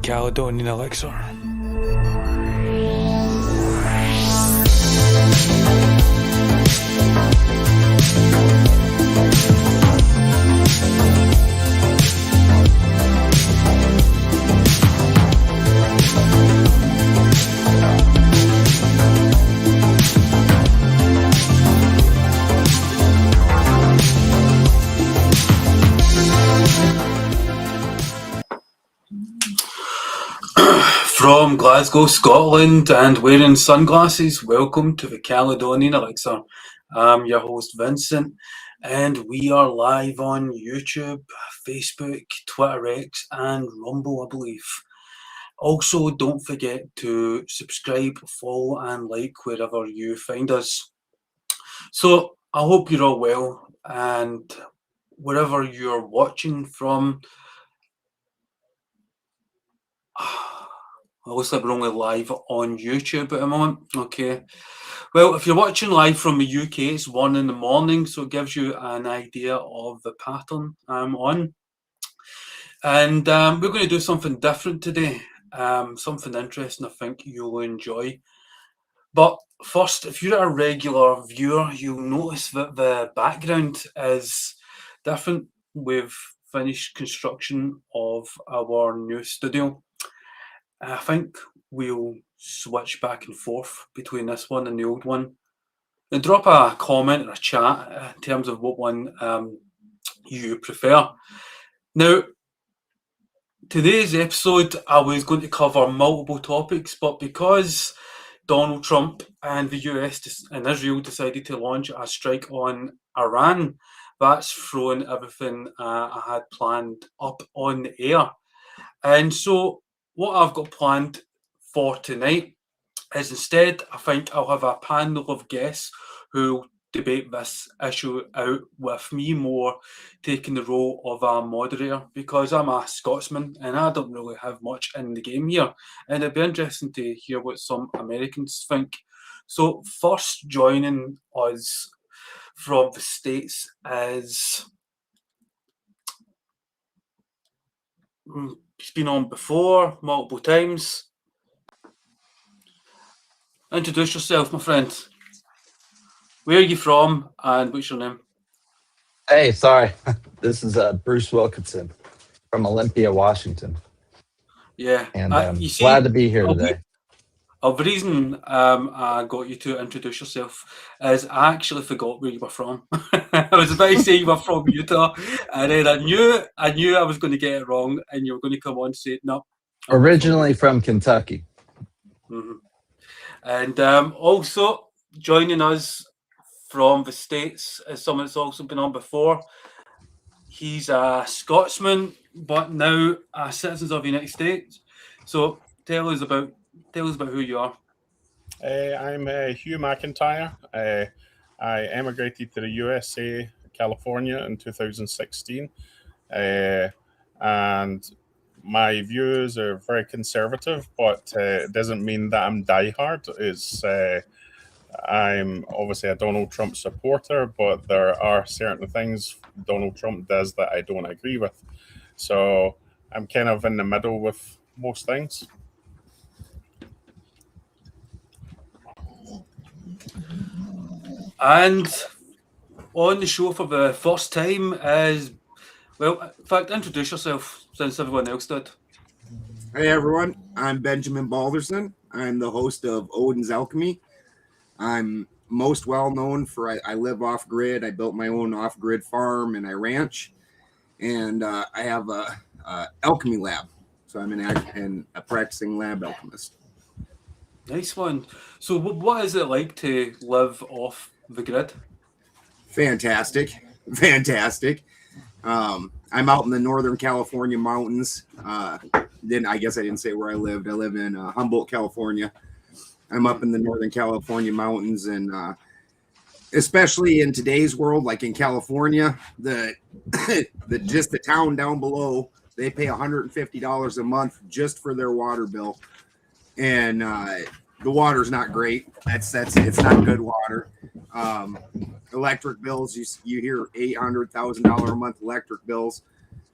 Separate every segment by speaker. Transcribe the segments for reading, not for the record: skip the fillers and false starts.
Speaker 1: Caledonian Elixir. From Glasgow, Scotland, and wearing sunglasses, welcome to the Caledonian Elixir. I'm your host, Vincent, and we are live on YouTube, Facebook, Twitter X, and Rumble, I believe. Also, don't forget to subscribe, follow, and like wherever you find us. So, I hope you're all well, and wherever you're watching from, it looks like we're only live on YouTube at the moment. Okay. Well, if you're watching live from the UK, it's 1 a.m, so it gives you an idea of the pattern I'm on. And we're going to do something different today, something interesting I think you'll enjoy. But first, if you're a regular viewer, you'll notice that the background is different. We've finished construction of our new studio. I think we'll switch back and forth between this one and the old one. And drop a comment or a chat in terms of what one you prefer. Now, today's episode, I was going to cover multiple topics, but because Donald Trump and the US and Israel decided to launch a strike on Iran, that's thrown everything I had planned up on the air. And so what I've got planned for tonight is instead, I think I'll have a panel of guests who will debate this issue out with me, more taking the role of a moderator, because I'm a Scotsman and I don't really have much in the game here. And it'd be interesting to hear what some Americans think. So first joining us from the States is... He's been on before, multiple times. Introduce yourself, my friend. Where are you from and what's your name?
Speaker 2: Hey, sorry. This is Bruce Wilkinson from Olympia, Washington. Yeah. And you see, glad to be here today. The reason I got you to introduce yourself is I actually forgot where you were from. I was about to say you were from Utah, and then I knew I was going to get it wrong, and you were going to come on and say, no.
Speaker 1: Originally from Kentucky.
Speaker 2: Mm-hmm. And also joining us from the States is someone that's also been on before. He's a Scotsman, but now a citizen of the United States. So tell us about who you are.
Speaker 3: I'm Hugh McIntyre. I emigrated to the USA, California in 2016. And my views are very conservative, but it doesn't mean that I'm diehard. I'm obviously a Donald Trump supporter, but there are certain things Donald Trump does that I don't agree with. So I'm kind of in the middle with most things.
Speaker 2: And on the show for the first time is, well, in fact, introduce yourself since everyone else did.
Speaker 4: Hey everyone, I'm Benjamin Balderson. I'm the host of Odin's Alchemy. I'm most well known for I live off grid. I built my own off grid farm and I ranch, and I have a alchemy lab. So I'm a practicing lab alchemist.
Speaker 2: Nice one. So what is it like to live off the grid?
Speaker 4: Fantastic. I'm out in the Northern California mountains. I guess I didn't say where I lived. I live in Humboldt, California. I'm up in the Northern California mountains, and especially in today's world, like in California, the town down below, they pay $150 a month just for their water bill, and the water's not great. It's not good water. Electric bills, you hear $800,000 a month electric bills.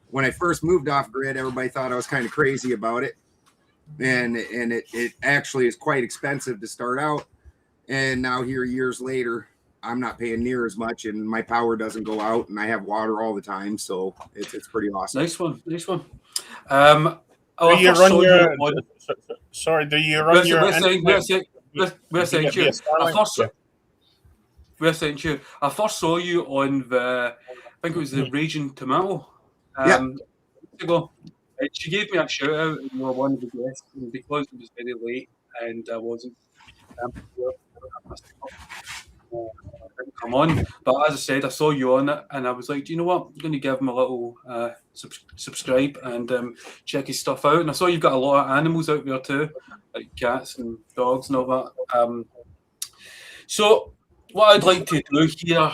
Speaker 4: When I first moved off grid, everybody thought I was kind of crazy about it. and it actually is quite expensive to start out. And now here years later, I'm not paying near as much, and my power doesn't go out, and I have water all the time, so it's pretty awesome.
Speaker 1: Nice one.
Speaker 3: Do you run your? Sorry, do you run your?
Speaker 1: I first saw you on I think it was the Raging Tomato. Ago. And she gave me a shout out, and you were one of the guests, and because it was very late and I wasn't come on. But as I said, I saw you on it, and I was like, do you know what? I'm going to give him a little subscribe and check his stuff out. And I saw you've got a lot of animals out there too, like cats and dogs and all that. So what I'd like to do here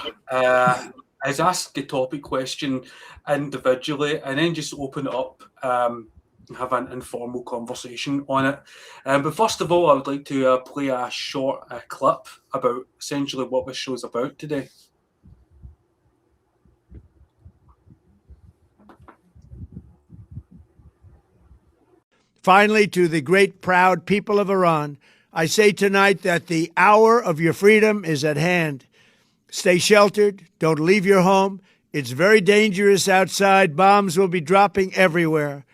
Speaker 1: is ask the topic question individually, and then just open it up and have an informal conversation on it. But first of all, I would like to play a short clip about essentially what this show's about today.
Speaker 5: Finally, to the great, proud people of Iran, I say tonight that the hour of your freedom is at hand. Stay sheltered. Don't leave your home. It's very dangerous outside. Bombs will be dropping everywhere.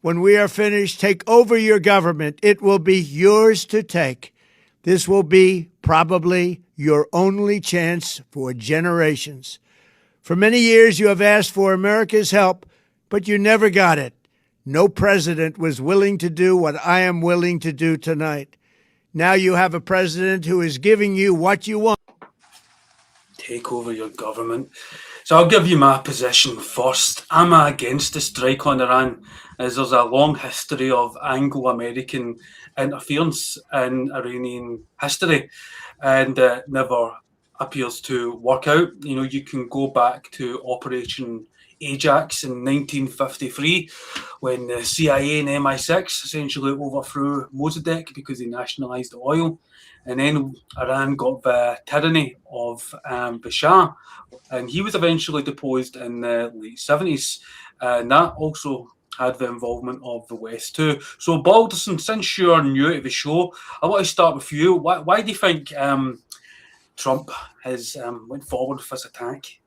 Speaker 5: When we are finished, take over your government. It will be yours to take. This will be probably your only chance for generations. For many years, you have asked for America's help, but you never got it. No president was willing to do what I am willing to do tonight. Now you have a president who is giving you what you want.
Speaker 1: Take over your government. So I'll give you my position first. I'm against the strike on Iran, as there's a long history of Anglo-American interference in Iranian history, and it never appears to work out. You know, you can go back to Operation Ajax in 1953, when the CIA and MI6 essentially overthrew Mossadegh because they nationalised oil. And then Iran got the tyranny of Bashar, and he was eventually deposed in the late 70s. And that also had the involvement of the West too. So Balderson, since you're new to the show, I want to start with you. Why do you think Trump has went forward with this attack?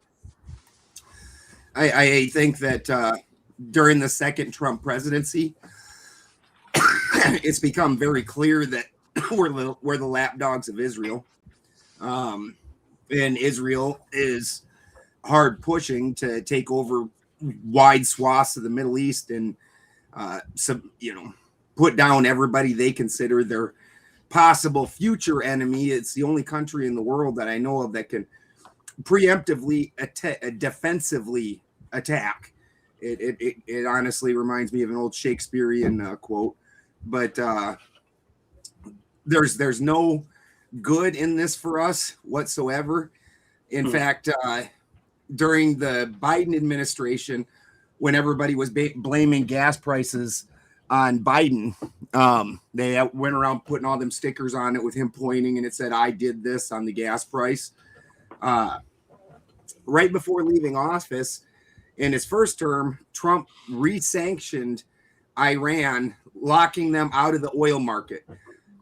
Speaker 4: I think that during the second Trump presidency, it's become very clear that we're the lapdogs of Israel. And Israel is hard pushing to take over wide swaths of the Middle East and put down everybody they consider their possible future enemy. It's the only country in the world that I know of that can preemptively defensively attack. It honestly reminds me of an old Shakespearean quote, but there's no good in this for us whatsoever. In fact, during the Biden administration, when everybody was blaming gas prices on Biden, they went around putting all them stickers on it with him pointing, and it said, "I did this" on the gas price. Right before leaving office, in his first term, Trump re-sanctioned Iran, locking them out of the oil market,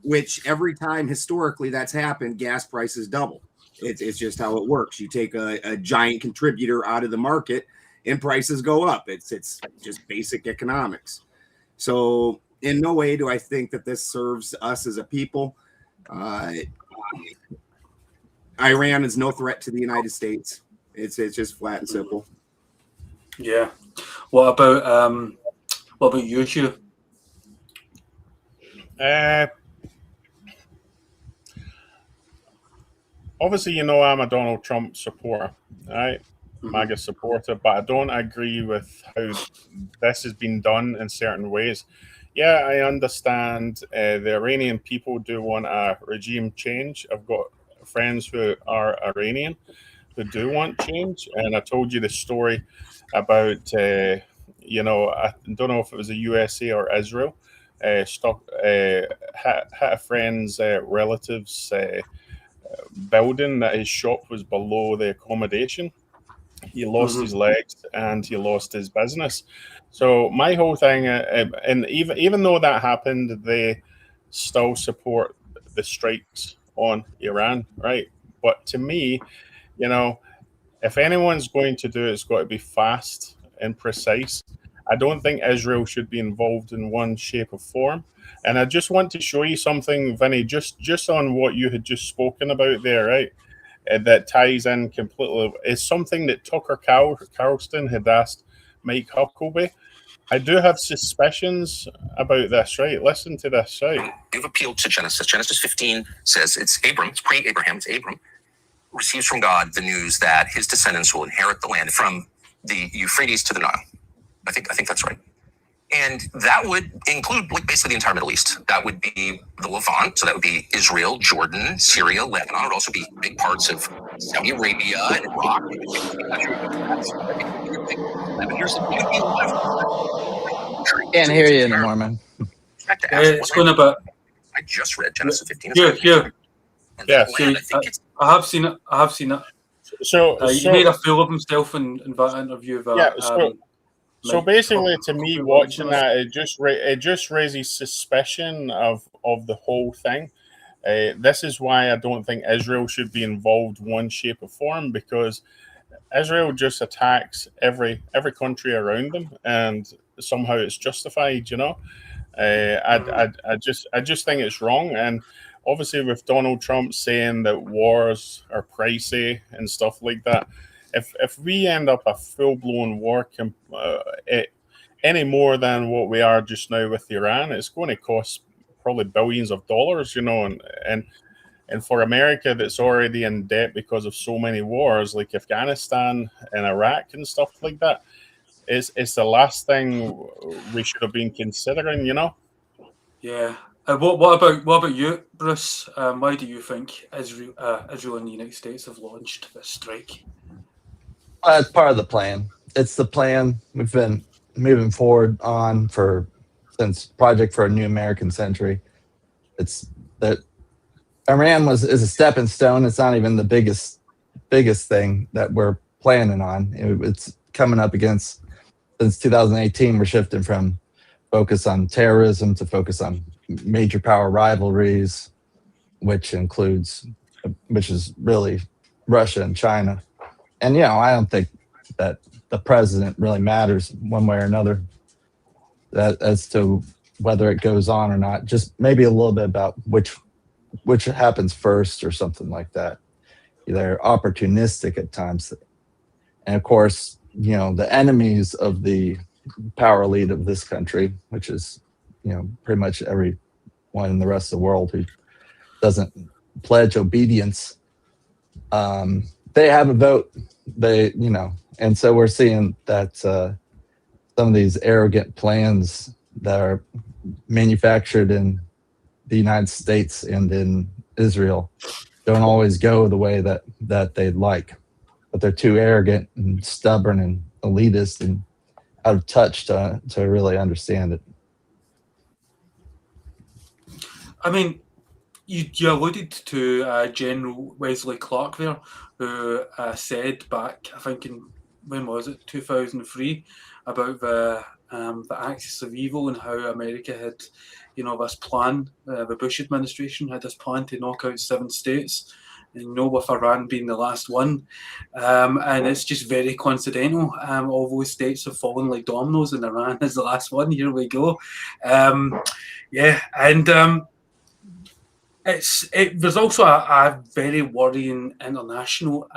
Speaker 4: which every time historically that's happened, gas prices double. It's just how it works. You take a giant contributor out of the market and prices go up. It's just basic economics. So in no way do I think that this serves us as a people. Iran is no threat to the United States. It's just flat and simple.
Speaker 1: Yeah. What about you, Hugh?
Speaker 3: Obviously, I'm a Donald Trump supporter, right? MAGA supporter, but I don't agree with how this has been done in certain ways. Yeah, I understand the Iranian people do want a regime change. I've got friends who are Iranian who do want change, and I told you the story about I don't know if it was the USA or Israel. Had a friend's relatives building that his shop was below the accommodation, he lost his legs and he lost his business. So my whole thing, and even though that happened, they still support the strikes on Iran, right? But to me, you know, if anyone's going to do it, it's got to be fast and precise. I don't think Israel should be involved in one shape or form. And I just want to show you something, Vinny, just on what you had just spoken about there, right? That ties in completely. It's something that Tucker Carlson had asked Mike Huckabee. I do have suspicions about this, right? Listen to this, right?
Speaker 6: You've appealed to Genesis. Genesis 15 says it's Abram, it's pre-Abraham, it's Abram, receives from God the news that his descendants will inherit the land from the Euphrates to the Nile. I think that's right. And that would include like basically the entire Middle East. That would be the Levant. So that would be Israel, Jordan, Syria, Lebanon. It would also be big parts of Saudi Arabia and Iraq.
Speaker 2: Can't hear you anymore, man.
Speaker 1: It's going a bit.
Speaker 6: I just read Genesis 15.
Speaker 1: Yeah. I have seen it.
Speaker 3: So
Speaker 1: he made a fool of himself in that interview.
Speaker 3: So basically, to me, watching that, it just raises suspicion of the whole thing. This is why I don't think Israel should be involved one shape or form, because Israel just attacks every country around them, and somehow it's justified. You know, I just think it's wrong. And obviously, with Donald Trump saying that wars are pricey and stuff like that. If we end up a full-blown war any more than what we are just now with Iran, it's going to cost probably billions of dollars, you know, and for America that's already in debt because of so many wars like Afghanistan and Iraq and stuff like that, it's the last thing we should have been considering, you know.
Speaker 1: Yeah. What about you, Bruce? Why do you think Israel and the United States have launched this strike?
Speaker 2: It's part of the plan. It's the plan we've been moving forward on since Project for a New American Century. It's that Iran is a stepping stone. It's not even the biggest thing that we're planning on. It's coming up against, since 2018, we're shifting from focus on terrorism to focus on major power rivalries, which is really Russia and China. And, you know, I don't think that the president really matters one way or another as to whether it goes on or not. Just maybe a little bit about which happens first or something like that. They're opportunistic at times. And, of course, you know, the enemies of the power elite of this country, which is, you know, pretty much everyone in the rest of the world who doesn't pledge obedience, they have a vote. And so we're seeing that some of these arrogant plans that are manufactured in the United States and in Israel don't always go the way that they'd like. But they're too arrogant and stubborn and elitist and out of touch to really understand it.
Speaker 1: I mean, you alluded to General Wesley Clark there, who said back, I think when was it, 2003, about the axis of evil and how America had, you know, this plan. The Bush administration had this plan to knock out 7 states, and, you know, with Iran being the last one, and it's just very coincidental. All those states have fallen like dominoes, and Iran is the last one. Here we go. There's also a very worrying international,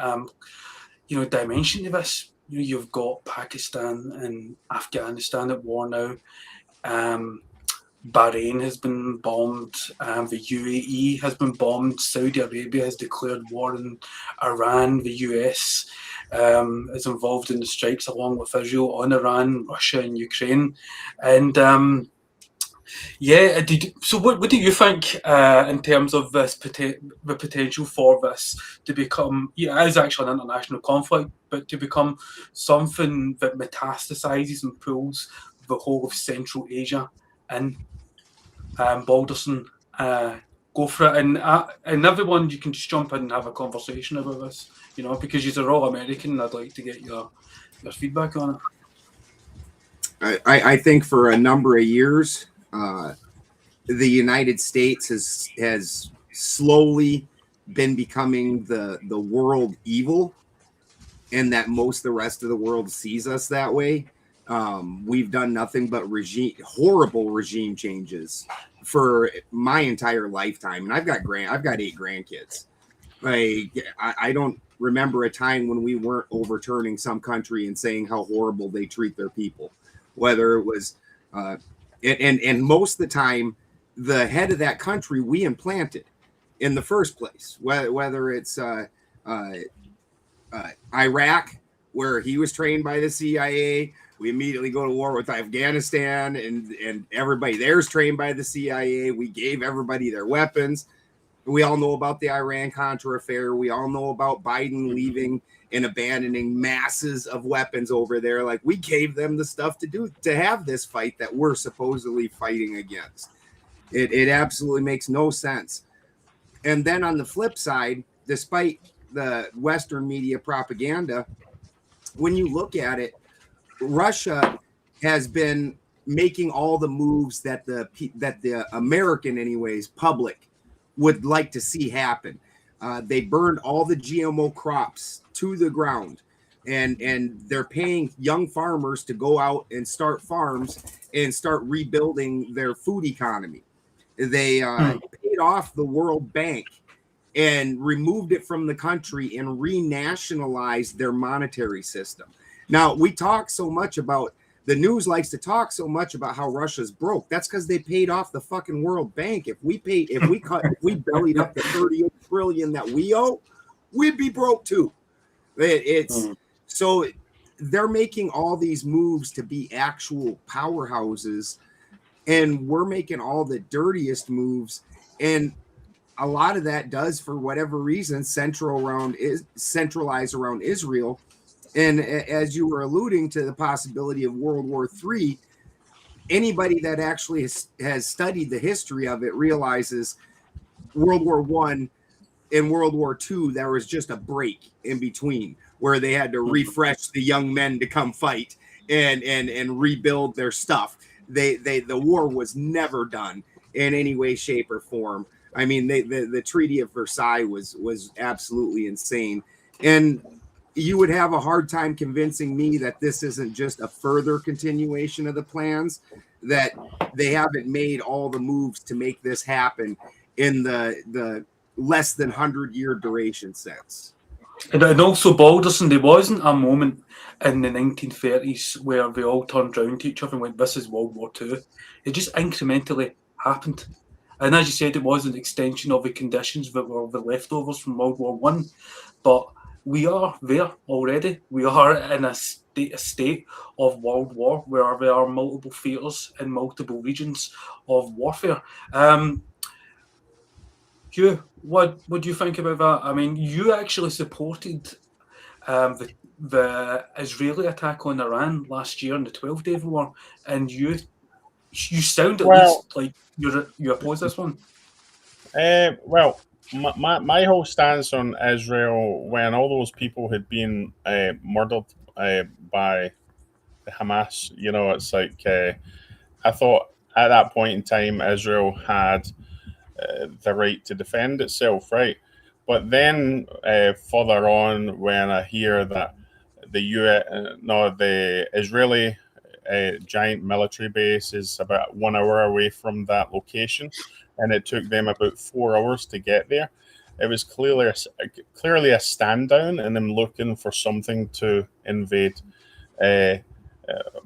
Speaker 1: dimension to this. You know, you've got Pakistan and Afghanistan at war now. Bahrain has been bombed. The UAE has been bombed. Saudi Arabia has declared war on Iran. The US is involved in the strikes along with Israel on Iran, Russia, and Ukraine. And so what do you think in terms of this the potential for this to become, it is actually an international conflict, but to become something that metastasizes and pulls the whole of Central Asia in? Balderson, go for it. And everyone, you can just jump in and have a conversation about this, because you're all American, and I'd like to get your feedback on
Speaker 4: it. I think for a number of years, the United States has slowly been becoming the world evil, and that most of the rest of the world sees us that way. We've done nothing but horrible regime changes for my entire lifetime, and I've got 8 grandkids. I don't remember a time when we weren't overturning some country and saying how horrible they treat their people, whether it was and most of the time the head of that country we implanted in the first place, whether it's Iraq, where he was trained by the CIA. We immediately go to war with Afghanistan, and everybody there's trained by the CIA. We gave everybody their weapons. We all know about the Iran-Contra affair. We all know about Biden leaving and abandoning masses of weapons over there. Like, we gave them the stuff to have this fight that we're supposedly fighting against. It absolutely makes no sense. And then on the flip side, despite the Western media propaganda, when you look at it, Russia has been making all the moves that the American, anyways, public would like to see happen. They burned all the GMO crops to the ground, and they're paying young farmers to go out and start farms and start rebuilding their food economy. They paid off the World Bank and removed it from the country and renationalized their monetary system. Now, we talk so much about, the news likes to talk so much about how Russia's broke. That's because they paid off the fucking World Bank. If we bellied up the 38 trillion that we owe, we'd be broke too. So they're making all these moves to be actual powerhouses, and we're making all the dirtiest moves. And a lot of that does, for whatever reason, centralize around Israel. And as you were alluding to the possibility of World War III, anybody that actually has studied the history of it realizes World War I and World War II, there was just a break in between where they had to refresh the young men to come fight and rebuild their stuff. The war was never done in any way, shape, or form. I mean, the Treaty of Versailles was absolutely insane. And you would have a hard time convincing me that this isn't just a further continuation of the plans, that they haven't made all the moves to make this happen in the less than 100-year duration sense.
Speaker 1: And also, Balderson, there wasn't a moment in the 1930s where we all turned around to each other and went, this is World War II. It just incrementally happened. And as you said, it was an extension of the conditions that were the leftovers from World War I. But we are there already. We are in a state of world war where there are multiple theatres in multiple regions of warfare. Hugh, what do you think about that? I mean, you actually supported the Israeli attack on Iran last year in the 12-Day War, and you sound at least like you oppose this one.
Speaker 3: Well, my whole stance on Israel, when all those people had been murdered by the Hamas, it's like I thought at that point in time Israel had the right to defend itself, right? But then further on, when I hear that the Israeli giant military base is about 1 hour away from that location, and it took them about 4 hours to get there, it was clearly a stand down and them looking for something to invade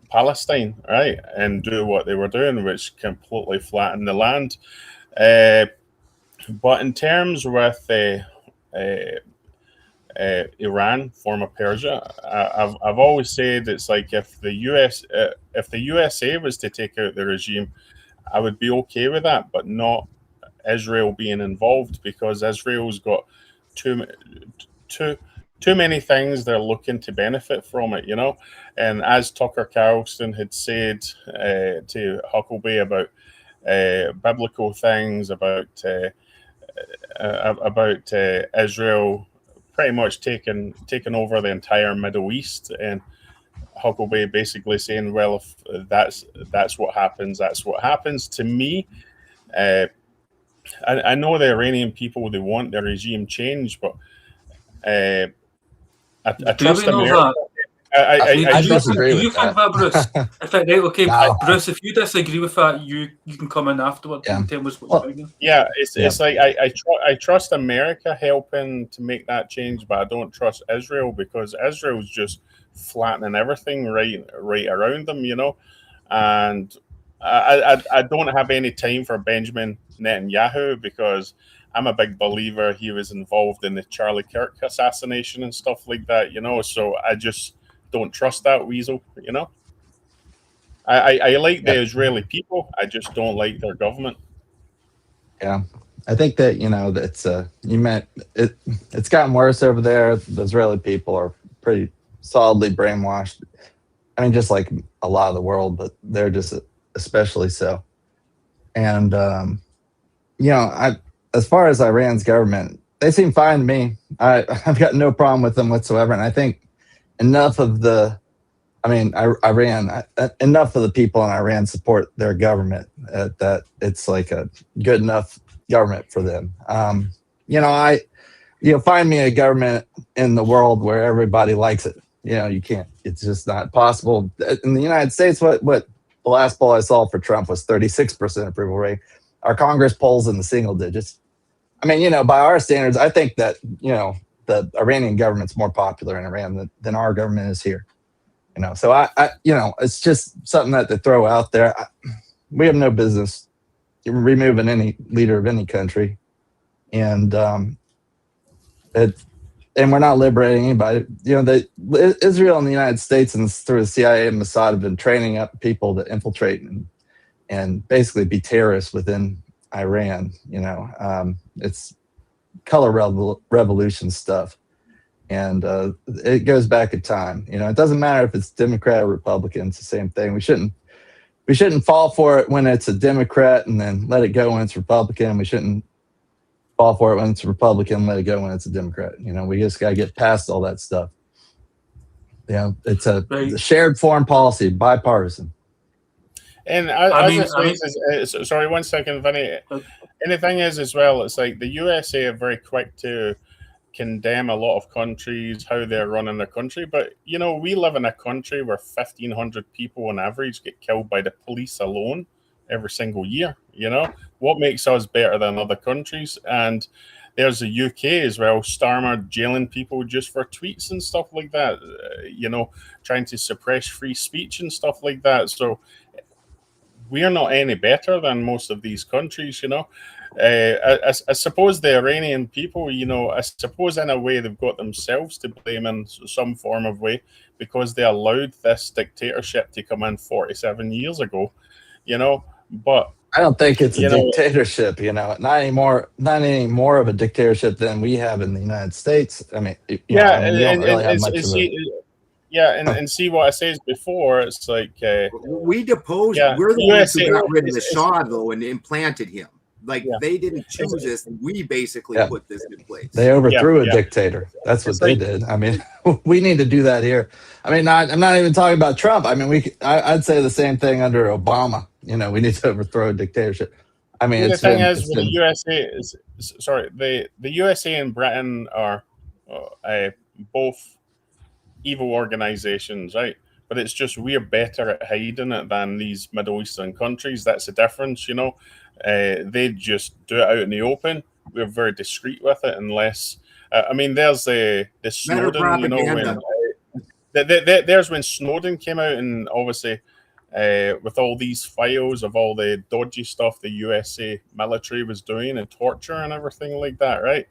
Speaker 3: Palestine, right, and do what they were doing, which completely flattened the land. But in terms with Iran, former Persia, I've always said it's like if the USA was to take out the regime, I would be okay with that, but not Israel being involved, because Israel's got too many things they're looking to benefit from it, And as Tucker Carlson had said to Huckabee about biblical things, about about Israel pretty much taking over the entire Middle East, and Huckabee basically saying, well, if that's what happens, that's what happens. To me, I know the Iranian people, they want the regime change, but I trust America.
Speaker 2: I disagree with that.
Speaker 1: That, Bruce? If it, right, okay, no. Bruce, if you disagree with that, you can come in afterward and tell us what's going on.
Speaker 3: Yeah, it's like I trust America helping to make that change, but I don't trust Israel, because Israel's just flattening everything right around them, you know. And I don't have any time for Benjamin Netanyahu, because I'm a big believer he was involved in the Charlie Kirk assassination and stuff like that, you know. So I just don't trust that weasel, you know. I like the Israeli people. I just don't like their government.
Speaker 2: Yeah, I think that, you know, it's it's gotten worse over there. The Israeli people are pretty solidly brainwashed. I mean, just like a lot of the world, but they're just especially so. And you know, as far as Iran's government, they seem fine to me. I've got no problem with them whatsoever, and I think enough of the people in Iran support their government that it's like a good enough government for them. You know, find me a government in the world where everybody likes it. You know, you can't. It's just not possible. In the United States, what the last poll I saw for Trump was 36% approval rate. Our Congress polls in the single digits. I mean, you know, by our standards, I think that, you know, the Iranian government's more popular in Iran than our government is here. You know, so I you know, it's just something that they throw out there. We have no business removing any leader of any country, and we're not liberating anybody. You know, Israel and the United States and through the CIA and Mossad have been training up people to infiltrate and basically be terrorists within Iran. You know, it's color revolution stuff. And it goes back in time. You know, it doesn't matter if it's Democrat or Republican. It's the same thing. We shouldn't fall for it when it's a Democrat and then let it go when it's Republican. We shouldn't fall for it when it's Republican and let it go when it's a Democrat. You know, we just got to get past all that stuff. You know, it's a shared foreign policy, bipartisan.
Speaker 3: And sorry, 1 second, Vinny. And the thing is, as well, it's like the USA are very quick to condemn a lot of countries, how they're running their country. But, you know, we live in a country where 1,500 people on average get killed by the police alone every single year. You know, what makes us better than other countries? And there's the UK as well, Starmer jailing people just for tweets and stuff like that, you know, trying to suppress free speech and stuff like that. So we are not any better than most of these countries, you know. I suppose the Iranian people, you know, I suppose in a way they've got themselves to blame in some form of way, because they allowed this dictatorship to come in 47 years ago, you know. But
Speaker 2: I don't think it's a dictatorship, you know, not any more of a dictatorship than we have in the United States. I mean, we don't really have much of a...
Speaker 3: Yeah, and see what I said before. It's like
Speaker 4: we deposed. Yeah, we're the ones who got rid of the Shah, though, and implanted him. Like they didn't choose this; we basically put this in place.
Speaker 2: They overthrew a dictator. That's what they did. I mean, we need to do that here. I mean, I'm not even talking about Trump. I mean, I'd say the same thing under Obama. You know, we need to overthrow a dictatorship. I mean,
Speaker 3: the thing is, with the USA the USA and Britain are both evil organizations, right? But it's just we're better at hiding it than these Middle Eastern countries. That's the difference, you know. They just do it out in the open. We're very discreet with it, unless I mean, there's the Snowden, you know, there's when Snowden came out, and obviously with all these files of all the dodgy stuff the USA military was doing and torture and everything like that, right?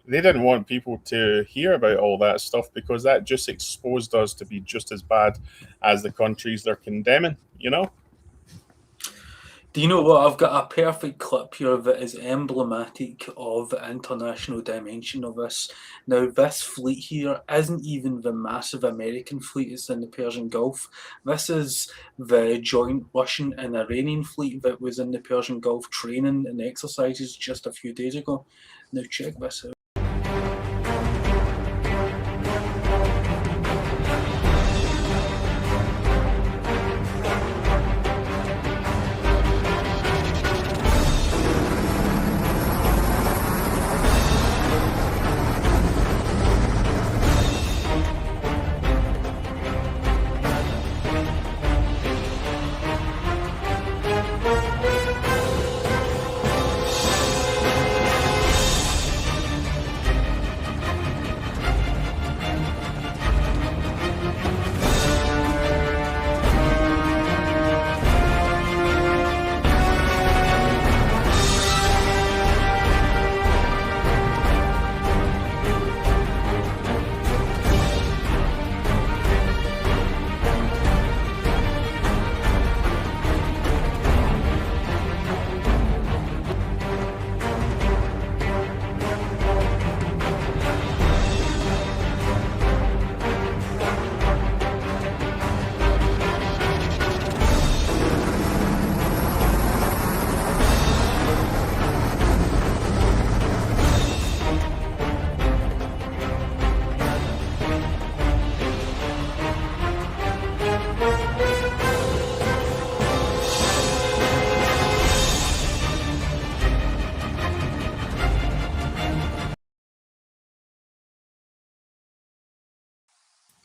Speaker 3: They didn't want people to hear about all that stuff, because that just exposed us to be just as bad as the countries they're condemning, you know?
Speaker 1: Do you know what? I've got a perfect clip here that is emblematic of the international dimension of this. Now, this fleet here isn't even the massive American fleet that's in the Persian Gulf. This is the joint Russian and Iranian fleet that was in the Persian Gulf training and exercises just a few days ago. Now, check this out.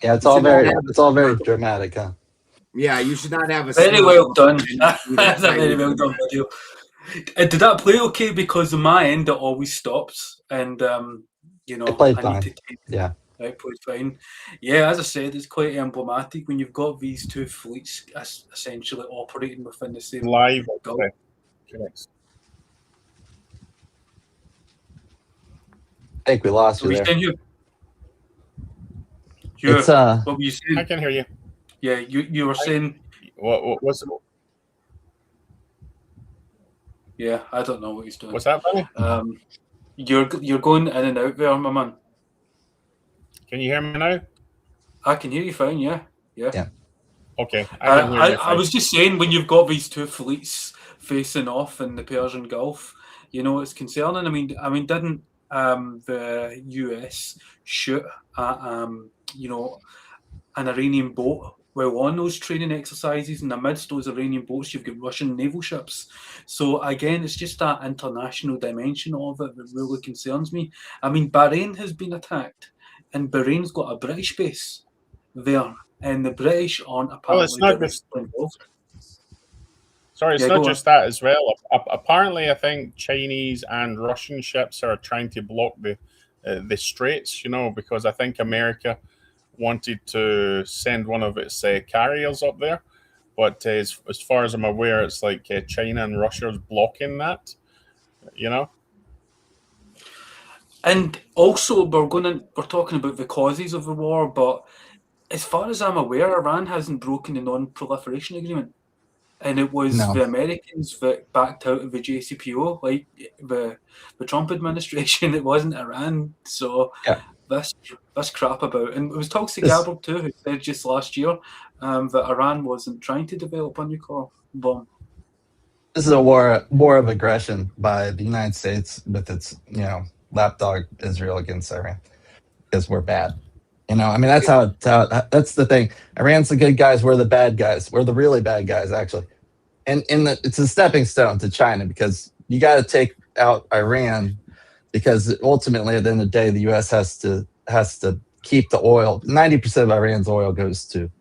Speaker 2: Yeah, it's all very dramatic, huh?
Speaker 4: Yeah, you should not have a
Speaker 1: very well done. That's a very well done video. Did that play okay? Because on my end it always stops, and you know,
Speaker 2: it played
Speaker 1: I
Speaker 2: fine.
Speaker 1: need to take
Speaker 2: yeah.
Speaker 1: It played fine. Yeah, as I said, it's quite emblematic when you've got these two fleets essentially operating within the same
Speaker 3: live.
Speaker 1: Gulf.
Speaker 2: I think we lost you there.
Speaker 1: What were you saying?
Speaker 3: I can hear you.
Speaker 1: Yeah, you were saying.
Speaker 3: What was it?
Speaker 1: Yeah, I don't know what he's doing.
Speaker 3: What's that, buddy?
Speaker 1: You're going in and out there, my man.
Speaker 3: Can you hear me now?
Speaker 1: I can hear you fine. Yeah.
Speaker 3: Okay.
Speaker 1: I was just saying, when you've got these two fleets facing off in the Persian Gulf, you know, it's concerning. I mean, didn't the US shoot at you know, an Iranian boat while on those training exercises? And amidst those Iranian boats, you've got Russian naval ships. So again, it's just that international dimension of it that really concerns me. I mean, Bahrain has been attacked, and Bahrain's got a British base there, and the British aren't apparently involved.
Speaker 3: Sorry, it's not just that as well. Apparently, I think Chinese and Russian ships are trying to block the straits, you know, because I think America wanted to send one of its carriers up there. But as far as I'm aware, it's like China and Russia is blocking that, you know.
Speaker 1: And also, we're talking about the causes of the war, but as far as I'm aware, Iran hasn't broken the non-proliferation agreement. And it was the Americans that backed out of the JCPO, like the Trump administration. It wasn't Iran. So this crap about, and it was Tulsi Gabbard too, who said just last year that Iran wasn't trying to develop a nuclear bomb.
Speaker 2: This is a war of aggression by the United States with its, you know, lapdog Israel against Iran, because we're bad. You know, I mean, that's that's the thing. Iran's the good guys. We're the bad guys. We're the really bad guys, actually. And it's a stepping stone to China, because you got to take out Iran, because ultimately at the end of the day, the U.S. has to keep the oil. 90% of Iran's oil goes to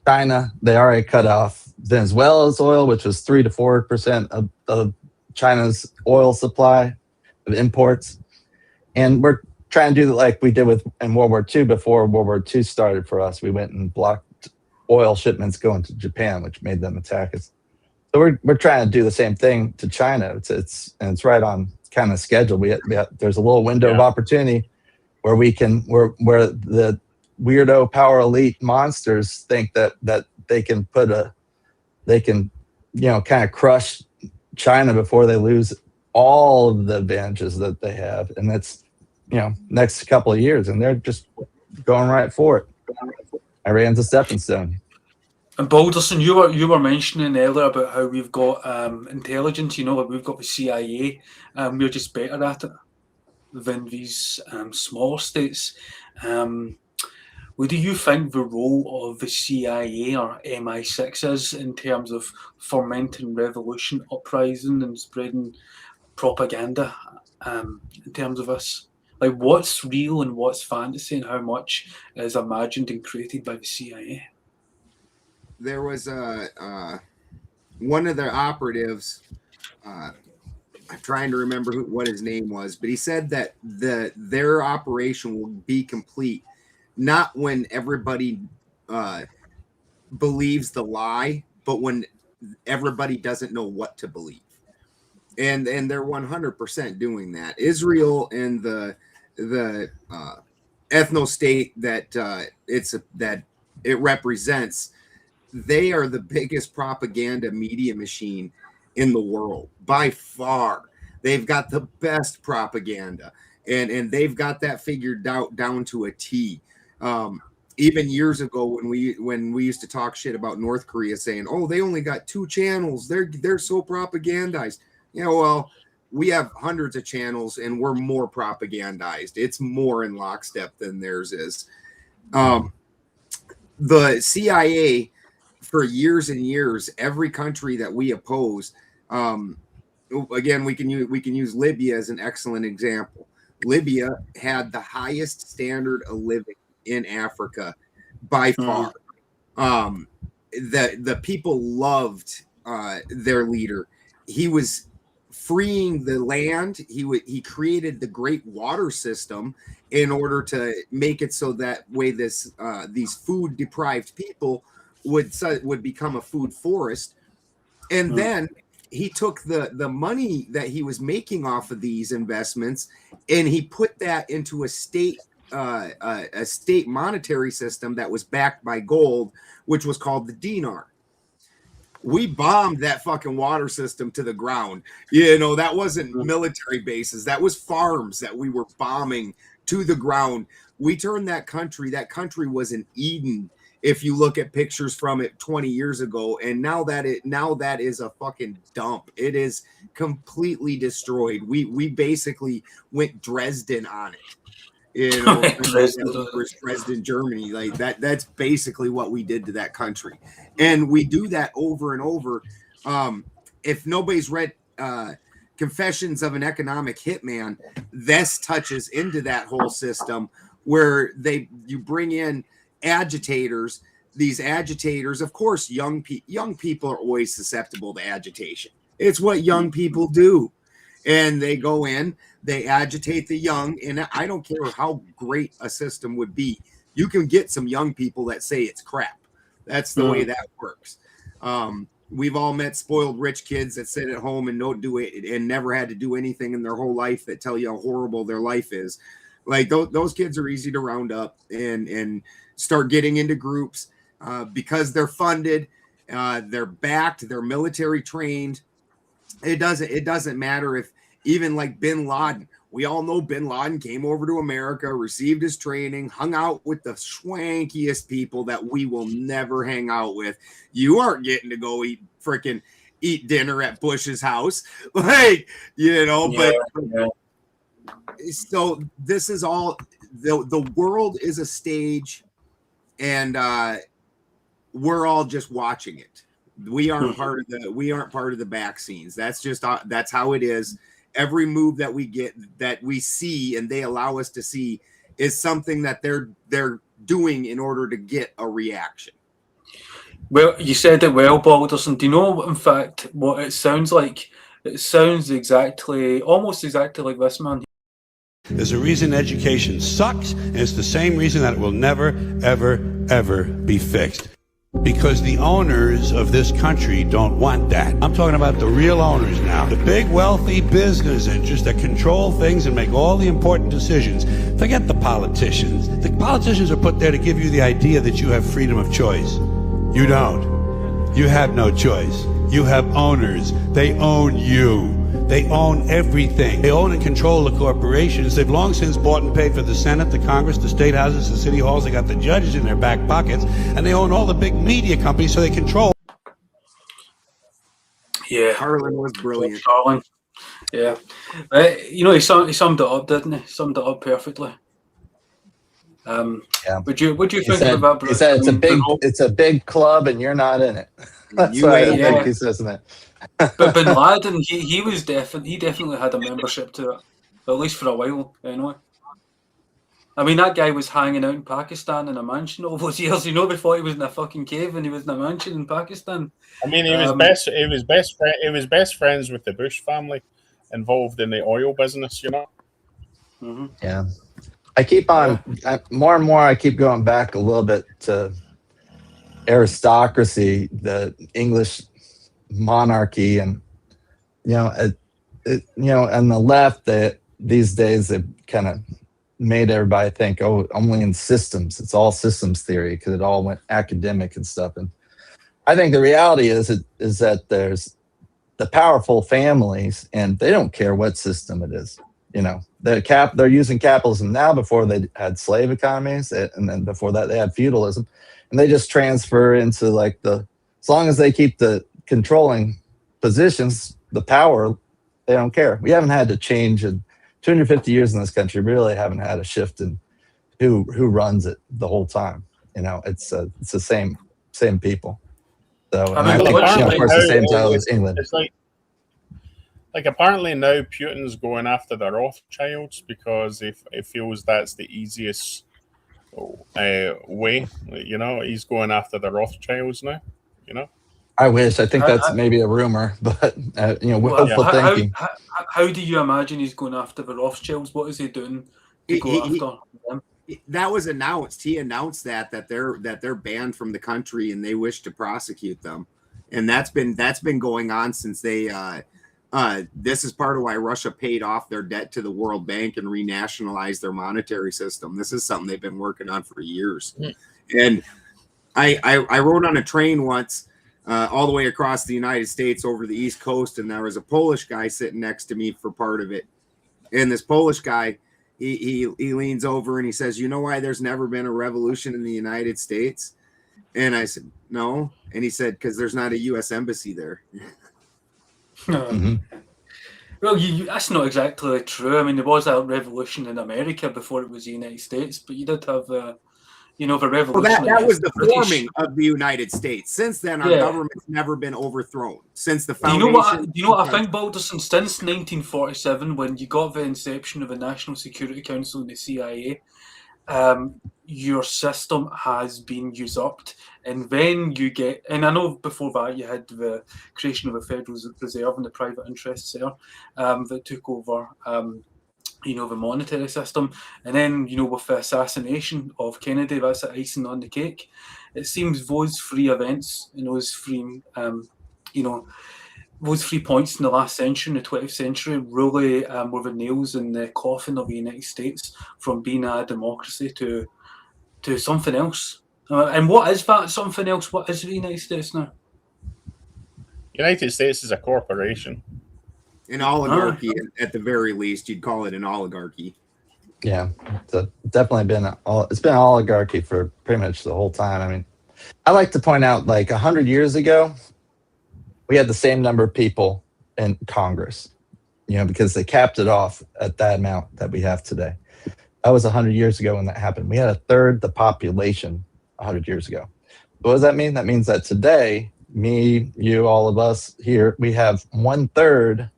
Speaker 2: China. They already cut off Venezuela's oil, which was 3 to 4% of China's oil supply of imports. And we're trying to do like we did in World War II before World War II started for us. We went and blocked oil shipments going to Japan, which made them attack us. So we're trying to do the same thing to China. It's right on kind of schedule. There's a little window of opportunity where where the weirdo power elite monsters think that they can kind of crush China before they lose all of the advantages that they have. And that's, next couple of years. And they're just going right for it. Iran's a stepping stone.
Speaker 1: And Balderson, you were mentioning earlier about how we've got intelligence, like we've got the CIA, we're just better at it than these smaller states. What do you think the role of the CIA or MI6 is in terms of fomenting revolution, uprising, and spreading propaganda in terms of this? Like, what's real and what's fantasy, and how much is imagined and created by the CIA?
Speaker 4: There was one of the operatives. I'm trying to remember what his name was, but he said that their operation will be complete not when everybody believes the lie, but when everybody doesn't know what to believe. And they're 100% doing that. Israel and the ethno state that it represents, they are the biggest propaganda media machine in the world by far. They've got the best propaganda, and they've got that figured out down to a T. Even years ago, when we used to talk shit about North Korea, saying, "Oh, they only got 2 channels. They're so propagandized." Well, we have hundreds of channels, and we're more propagandized. It's more in lockstep than theirs is. The CIA, for years and years, every country that we oppose. Again, we can use Libya as an excellent example. Libya had the highest standard of living in Africa by far. The people loved their leader. He was freeing the land. He created the great water system in order to make it so that way these food deprived people would become a food forest. And then he took the money that he was making off of these investments, and he put that into a state monetary system that was backed by gold, which was called the dinar. We bombed that fucking water system to the ground. That wasn't military bases. That was farms that we were bombing to the ground. We turned that country was an Eden. If you look at pictures from it 20 years ago, and now that is a fucking dump. It is completely destroyed. We basically went Dresden on it. Dresden, Germany, like that's basically what we did to that country. And we do that over and over. If nobody's read Confessions of an Economic Hitman, this touches into that whole system where you bring in agitators. These agitators, of course, young people are always susceptible to agitation. It's what young people do. And they go in, they agitate the young, and I don't care how great a system would be. You can get some young people that say it's crap. That's the way that works. We've all met spoiled rich kids that sit at home and don't do it and never had to do anything in their whole life that tell you how horrible their life is. Like those kids are easy to round up and start getting into groups because they're funded, they're backed, they're military trained. It doesn't matter if even like Bin Laden. We all know Bin Laden came over to America, received his training, hung out with the swankiest people that we will never hang out with. You aren't getting to go eat dinner at Bush's house. But so this is all the world is a stage, and we're all just watching it. We aren't part of the back scenes. That's how it is. Every move that we get, that we see, and they allow us to see, is something that they're doing in order to get a reaction.
Speaker 1: Well, you said it well, Balderson. Do you know, in fact, what it sounds like? It sounds almost exactly like this man.
Speaker 7: There's a reason education sucks, and it's the same reason that it will never, ever, ever be fixed. Because the owners of this country don't want that. I'm talking about the real owners now. The big wealthy business interests that control things and make all the important decisions. Forget the politicians. The politicians are put there to give you the idea that you have freedom of choice. You don't. You have no choice. You have owners. They own you. They own everything. They own and control the corporations. They've long since bought and paid for the Senate, the Congress, the state houses, the city halls. They got the judges in their back pockets, and they own all the big media companies, so they control.
Speaker 1: Yeah,
Speaker 4: Harlan was brilliant.
Speaker 1: Harlan. Yeah, he summed it up, didn't he? Summed it up perfectly.
Speaker 2: Yeah.
Speaker 1: Would you think about that?
Speaker 2: He said it's a big club and you're not in it. That's what I think he says in it.
Speaker 1: But Bin Laden, he definitely had a membership to it, at least for a while, anyway. I mean, that guy was hanging out in Pakistan in a mansion all those years. Before he was in a fucking cave and he was in a mansion in Pakistan.
Speaker 3: I mean, he was best friends with the Bush family, involved in the oil business.
Speaker 1: Mm-hmm.
Speaker 2: Yeah. I keep on more and more. I keep going back a little bit to aristocracy, the English monarchy, and and the left. These days they've kind of made everybody think, oh, only in systems. It's all systems theory because it all went academic and stuff. And I think the reality is that there's the powerful families, and they don't care what system it is. They're using capitalism now. Before they had slave economies, and then before that they had feudalism, and they just transfer into as long as they keep the controlling positions, the power, they don't care. We haven't had to change in 250 years in this country. We really haven't had a shift in who runs it the whole time. It's the same people. So I think, of course, the same time as England.
Speaker 3: It's like apparently now Putin's going after the Rothschilds because he feels that's the easiest way. He's going after the Rothschilds now.
Speaker 2: I wish. I think that's maybe a rumor, but wishful thinking.
Speaker 1: How do you imagine he's going after the Rothschilds? What is he doing to go after them?
Speaker 4: That was announced. He announced that they're banned from the country and they wish to prosecute them, and that's been going on since they. This is part of why Russia paid off their debt to the World Bank and renationalized their monetary system. This is something they've been working on for years. And I rode on a train once all the way across the United States over the East Coast, and there was a Polish guy sitting next to me for part of it. And this Polish guy, he leans over and he says, "You know why there's never been a revolution in the United States?" And I said, "No." And he said, "Because there's not a U.S. embassy there."
Speaker 2: Mm-hmm.
Speaker 1: Well, that's not exactly true. I mean, there was a revolution in America before it was the United States, but you did have, the revolution.
Speaker 4: Well, that was the forming of the United States. Since then, our government's never been overthrown. Since the foundation.
Speaker 1: Do you know what I think, Balderson? Since 1947, when you got the inception of the National Security Council and the CIA, your system has been usurped, and then you get, and I know before that you had the creation of a Federal Reserve and the private interests there that took over the monetary system, and then with the assassination of Kennedy, that's the icing on the cake. It seems those three events and those three those 3 points in the last century, in the 20th century, really were the nails in the coffin of the United States from being a democracy to something else. And what is that something else? What is the United States now?
Speaker 3: United States is a corporation.
Speaker 4: An oligarchy, at the very least. You'd call it an oligarchy.
Speaker 2: Yeah, it's definitely been an oligarchy for pretty much the whole time. I mean, I like to point out, 100 years ago, we had the same number of people in Congress, because they capped it off at that amount that we have today. That was 100 years ago when that happened. We had a third the population 100 years ago. What does that mean? That means that today, me, you, all of us here, we have 1/3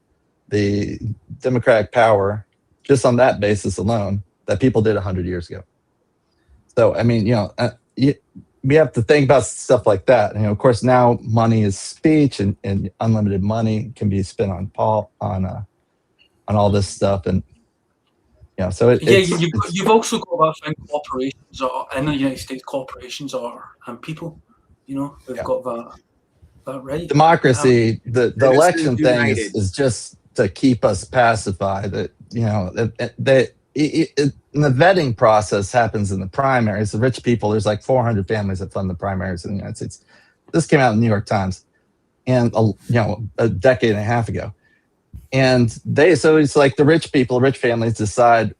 Speaker 2: the democratic power just on that basis alone that people did 100 years ago. So, I mean, we have to think about stuff like that. Of course, now money is speech, and unlimited money can be spent on all this stuff, and so
Speaker 1: you've also got that thing. Corporations are in the United States. Corporations are people. They've got that right.
Speaker 2: Democracy, the election thing is just to keep us pacified. That the vetting process happens in the primaries. The rich people, there's 400 families that fund the primaries in the United States. This came out in the New York Times. and a decade and a half ago. And so it's like the rich people, rich families decide.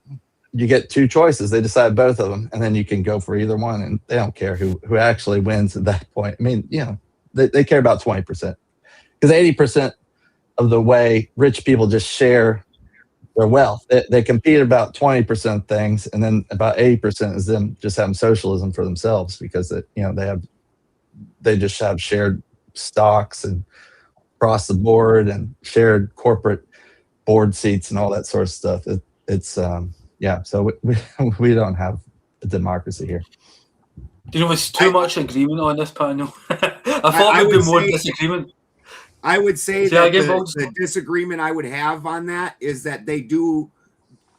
Speaker 2: You get two choices. They decide both of them, and then you can go for either one, and they don't care who actually wins at that point. I mean, they care about 20%, because 80% of the way rich people just share their wealth. They compete about 20% of things, and then about 80% is them just having socialism for themselves, because they just have shared stocks and across the board and shared corporate board seats and all that sort of stuff. So we don't have a democracy here.
Speaker 1: There's too much agreement on this panel. I thought there'd be more disagreement.
Speaker 4: I would say that the disagreement I would have on that is that they do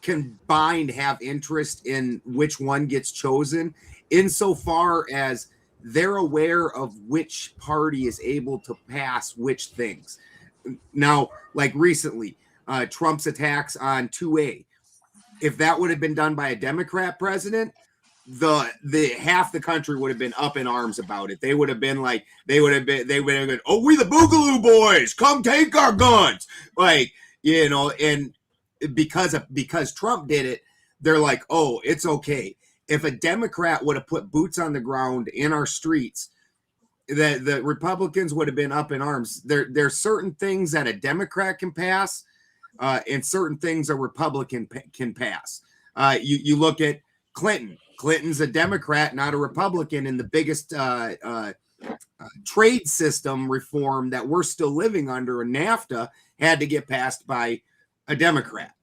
Speaker 4: combined have interest in which one gets chosen, insofar as they're aware of which party is able to pass which things. Now, like recently, Trump's attacks on 2A. If that would have been done by a Democrat president, the half the country would have been up in arms about it. They would have been, oh, we the Boogaloo Boys, come take our guns, and because Trump did it, they're like, oh, it's okay. If a Democrat would have put boots on the ground in our streets, the Republicans would have been up in arms. There's certain things that a Democrat can pass, and certain things a Republican can pass. You look at Clinton. Clinton's a Democrat, not a Republican, and the biggest trade system reform that we're still living under, in NAFTA, had to get passed by a Democrat.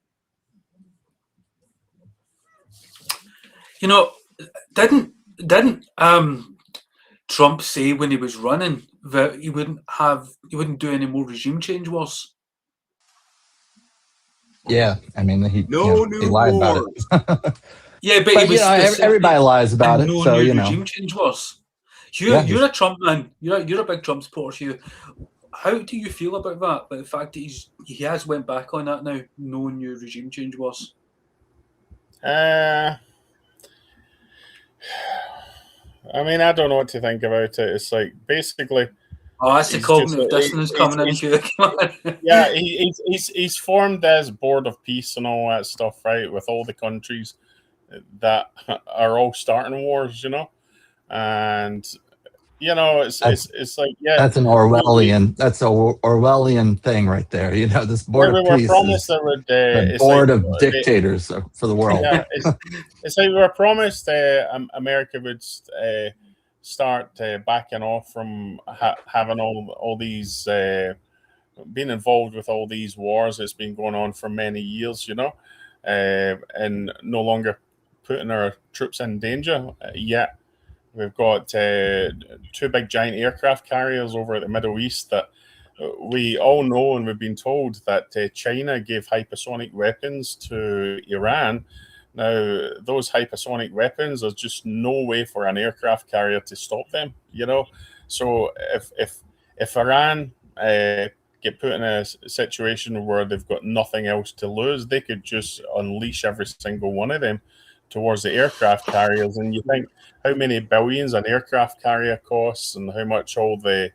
Speaker 1: Didn't Trump say when he was running that he wouldn't do any more regime change wars?
Speaker 2: Yeah, I mean, he lied about it.
Speaker 1: Yeah, but
Speaker 2: everybody lies about it. So
Speaker 1: regime change wars. You're a Trump man. You're a big Trump supporter. How do you feel about that? But the fact that he has went back on that now, no new regime change wars.
Speaker 3: I mean, I don't know what to think about it. It's like, basically,
Speaker 1: that's the cognitive dissonance coming into it.
Speaker 3: Yeah, he's formed this board of peace and all that stuff, right, with all the countries that are all starting wars, and it's like, yeah,
Speaker 2: that's an Orwellian. That's a Orwellian thing right there. This board of peace is the board of dictators for the world.
Speaker 3: Yeah, it's like we were promised America would start backing off from having all these being involved with all these wars that's been going on for many years, and no longer putting our troops in danger yet. We've got two big giant aircraft carriers over at the Middle East that we all know, and we've been told that China gave hypersonic weapons to Iran. Now, those hypersonic weapons, there's just no way for an aircraft carrier to stop them, So if Iran get put in a situation where they've got nothing else to lose, they could just unleash every single one of them towards the aircraft carriers. And you think how many billions an aircraft carrier costs, and how much all the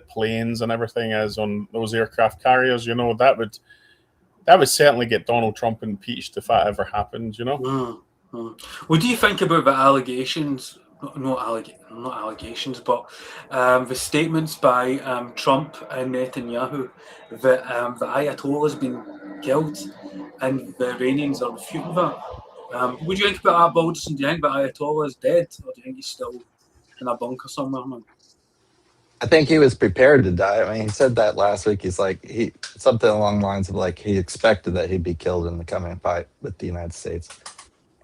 Speaker 3: planes and everything is on those aircraft carriers, that would certainly get Donald Trump impeached if that ever happened,
Speaker 1: What do you think about the allegations? Not allegations, but the statements by Trump and Netanyahu that the Ayatollah has been killed and the Iranians are refuting that. What do you think about that, Balderson? Do you think the Ayatollah is dead, or do you think he's still in a bunker somewhere, man?
Speaker 2: I think he was prepared to die. I mean, he said that last week. He's like, something along the lines of like, he expected that he'd be killed in the coming fight with the United States.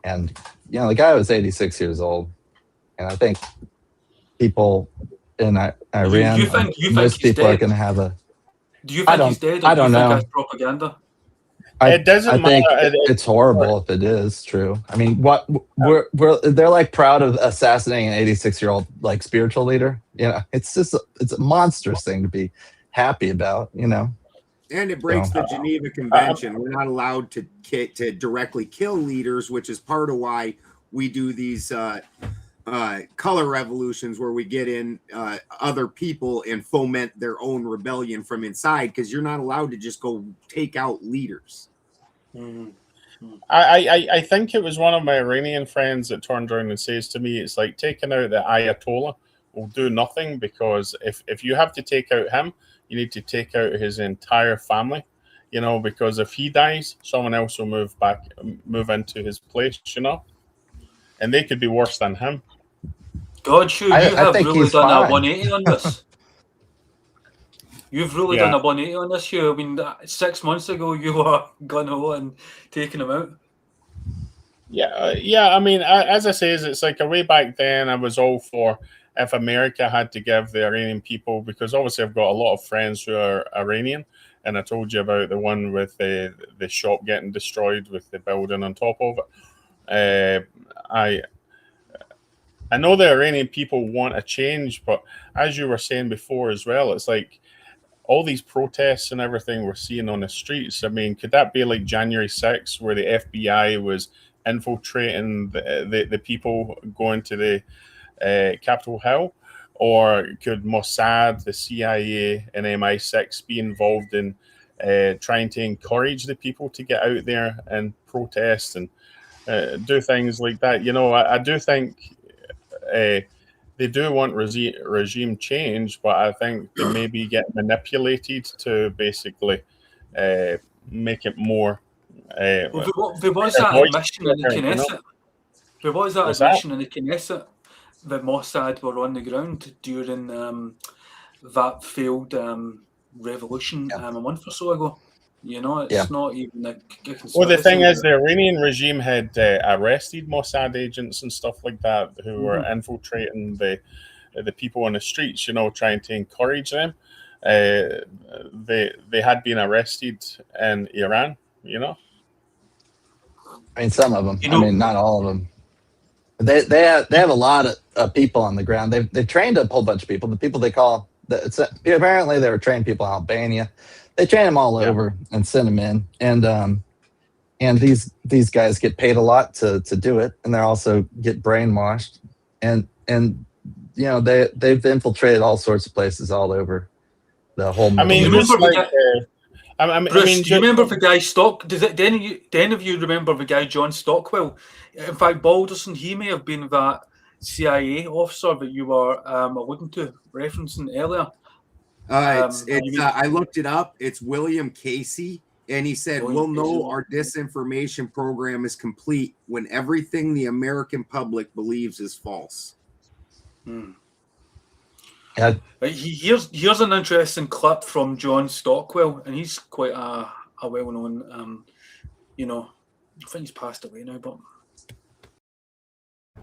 Speaker 2: And, the guy was 86 years old. And I think people in Iran, most people are going to have a...
Speaker 1: Do you think he's dead, or
Speaker 2: I don't know.
Speaker 1: That's propaganda?
Speaker 3: It doesn't matter.
Speaker 2: I think it's horrible if it is true. I mean, they're like proud of assassinating an 86-year-old like spiritual leader. It's a monstrous thing to be happy about. And
Speaker 4: it breaks the Geneva Convention. We're not allowed to directly kill leaders, which is part of why we do these color revolutions where we get in other people and foment their own rebellion from inside, because you're not allowed to just go take out leaders.
Speaker 3: Mm-hmm. I think it was one of my Iranian friends that turned around and says to me, it's like taking out the Ayatollah will do nothing, because if you have to take out him, you need to take out his entire family, you know, because if he dies, someone else will move into his place, you know, and they could be worse than him.
Speaker 1: God, Hugh, you have really done a 180 on this. You've really done a 180 on this, Hugh. I mean, 6 months ago, you were gung-ho and taking him out.
Speaker 3: Yeah. I mean, as I say, it's like way back then, I was all for if America had to give the Iranian people, because obviously I've got a lot of friends who are Iranian, and I told you about the one with the shop getting destroyed with the building on top of it. I know the Iranian people want a change, but as you were saying before as well, it's like all these protests and everything we're seeing on the streets. I mean, could that be like January 6th, where the FBI was infiltrating the people going to the Capitol Hill? Or could Mossad, the CIA, and MI6 be involved in trying to encourage the people to get out there and protest and do things like that? You know, I do think they do want regime change, but I think they maybe get manipulated to basically make it more.
Speaker 1: There was that admission in the Knesset. There was that admission in the Knesset that Mossad were on the ground during that failed revolution a month or so ago. You know, it's not even a conspiracy.
Speaker 3: Well, the thing is, the Iranian regime had arrested Mossad agents and stuff like that who were infiltrating the people on the streets, you know, trying to encourage them. They had been arrested in Iran, you know.
Speaker 2: I mean, some of them. I mean, not all of them. They have a lot of people on the ground. They've trained a whole bunch of people. The people they call apparently they were trained people in Albania. They train them all over and send them in, and these guys get paid a lot to do it, and they also get brainwashed, and you know they've infiltrated all sorts of places all over the whole.
Speaker 1: I mean, Bruce, do you remember the guy do any of you remember the guy John Stockwell? In fact, Balderson, he may have been that CIA officer that you were alluding to, referencing earlier.
Speaker 4: I looked it up. It's William Casey, and he said, "We'll know our disinformation program is complete when everything the American public believes is false."
Speaker 1: Here's an interesting clip from John Stockwell, and he's quite a well-known, you know, I think he's passed away now, but...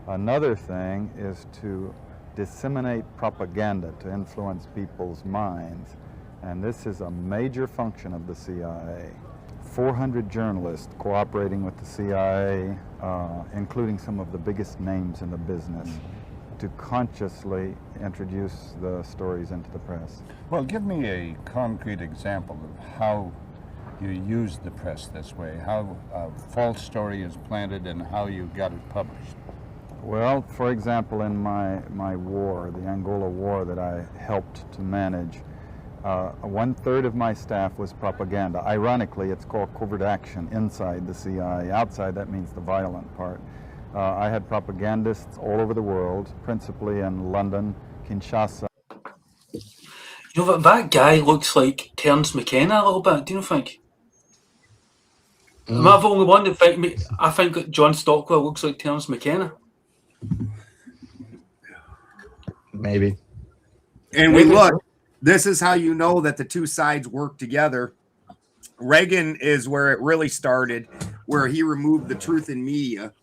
Speaker 8: Another thing is to disseminate propaganda to influence people's minds, and this is a major function of the CIA. 400 journalists cooperating with the CIA, including some of the biggest names in the business, to consciously introduce the stories into the press.
Speaker 9: Well, give me a concrete example of how you use the press this way, how a false story is planted and how you got it published.
Speaker 8: Well, for example, in my war, the Angola war that I helped to manage, 1/3 of my staff was propaganda. Ironically, it's called covert action inside the CIA. Outside, that means the violent part. I had propagandists all over the world, principally in London, Kinshasa.
Speaker 1: You know, that guy looks like Terence McKenna a little bit, do you think? Am I the only one that I think that John Stockwell looks like Terence McKenna?
Speaker 2: Maybe.
Speaker 4: And we look, this is how you know that the two sides work together. Reagan is where it really started, where he removed the truth in media.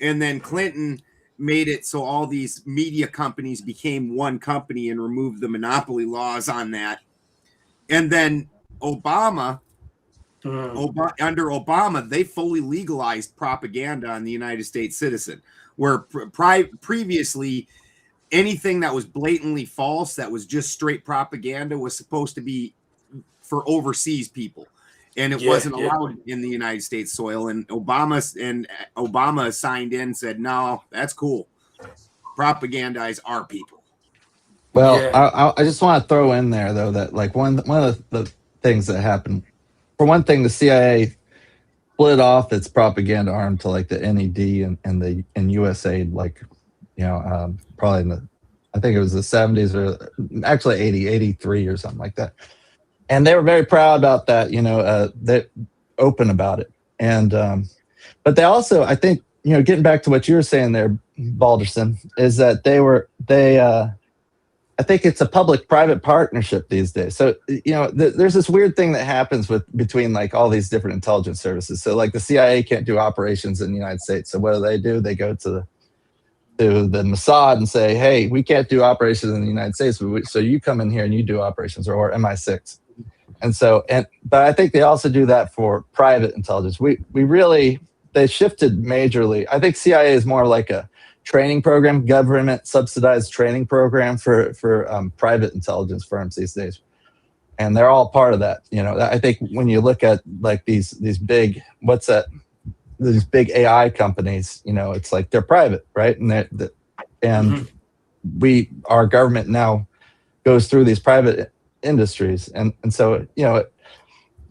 Speaker 4: And then Clinton made it so all these media companies became one company and removed the monopoly laws on that. And then Obama, under Obama, they fully legalized propaganda on the United States citizen, where previously anything that was blatantly false, that was just straight propaganda, was supposed to be for overseas people. And it wasn't allowed in the United States soil. And Obama signed in and said, no, that's cool. propagandize our people.
Speaker 2: Well, yeah. I just want to throw in there though that like one of the things that happened. For one thing, the CIA split off its propaganda arm to like the NED and USAID, like probably in the, I think it was the 70s or actually 83 or something like that. And they were very proud about that, they're open about it. And but they also, I think, getting back to what you were saying there, Balderson, is that I think it's a public-private partnership these days. So, there's this weird thing that happens between like all these different intelligence services. So like the CIA can't do operations in the United States. So what do? They go to the Mossad and say, hey, we can't do operations in the United States. So you come in here and you do operations, or MI6. But I think they also do that for private intelligence. They shifted majorly. I think CIA is more like a training program, government subsidized training program for private intelligence firms these days. And they're all part of that. I think when you look at like these big, these big AI companies, it's like they're private, right? And our government now goes through these private industries. And so,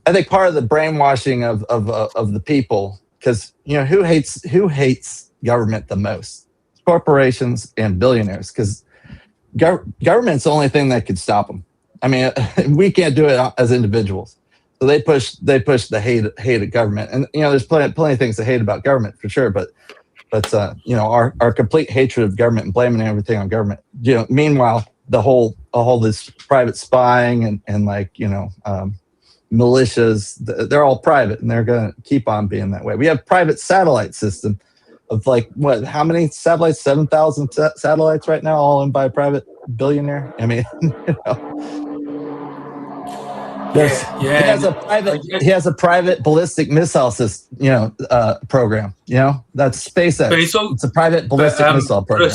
Speaker 2: I think part of the brainwashing of the people, because, who hates government the most? Corporations and billionaires, because government's the only thing that could stop them. I mean, we can't do it as individuals. So they push the hate of government, and there's plenty of things to hate about government for sure. But our complete hatred of government and blaming everything on government. Meanwhile, all this private spying and like militias, they're all private, and they're going to keep on being that way. We have private satellite system of like how many satellites? 7,000 satellites right now, all owned by a private billionaire. I mean, he has a private ballistic missile system, program. That's SpaceX. It's a private ballistic missile program.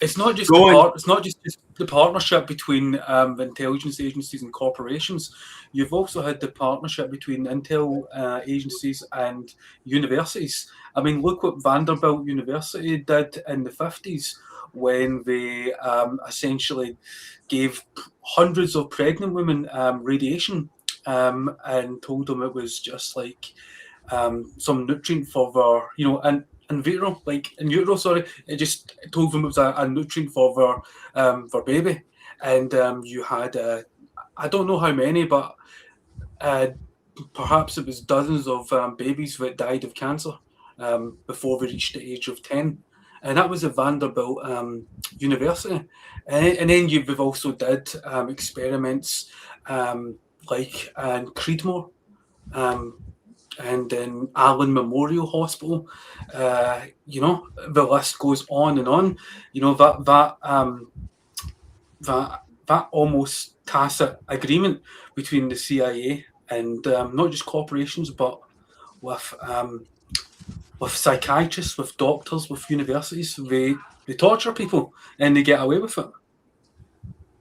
Speaker 1: It's not just the partnership between the intelligence agencies and corporations. You've also had the partnership between intel agencies and universities. I mean, look what Vanderbilt University did in the 50s when they essentially gave hundreds of pregnant women radiation and told them it was just like some nutrient for their, in utero, it just told them it was a nutrient for their baby. And you had, I don't know how many, but perhaps it was dozens of babies that died of cancer before they reached the age of 10. And that was at Vanderbilt University. And then we've also did experiments like in Creedmoor and in Allen Memorial Hospital. The list goes on and on. That almost tacit agreement between the CIA and not just corporations, but with psychiatrists, with doctors, with universities. They torture people and they get away with it.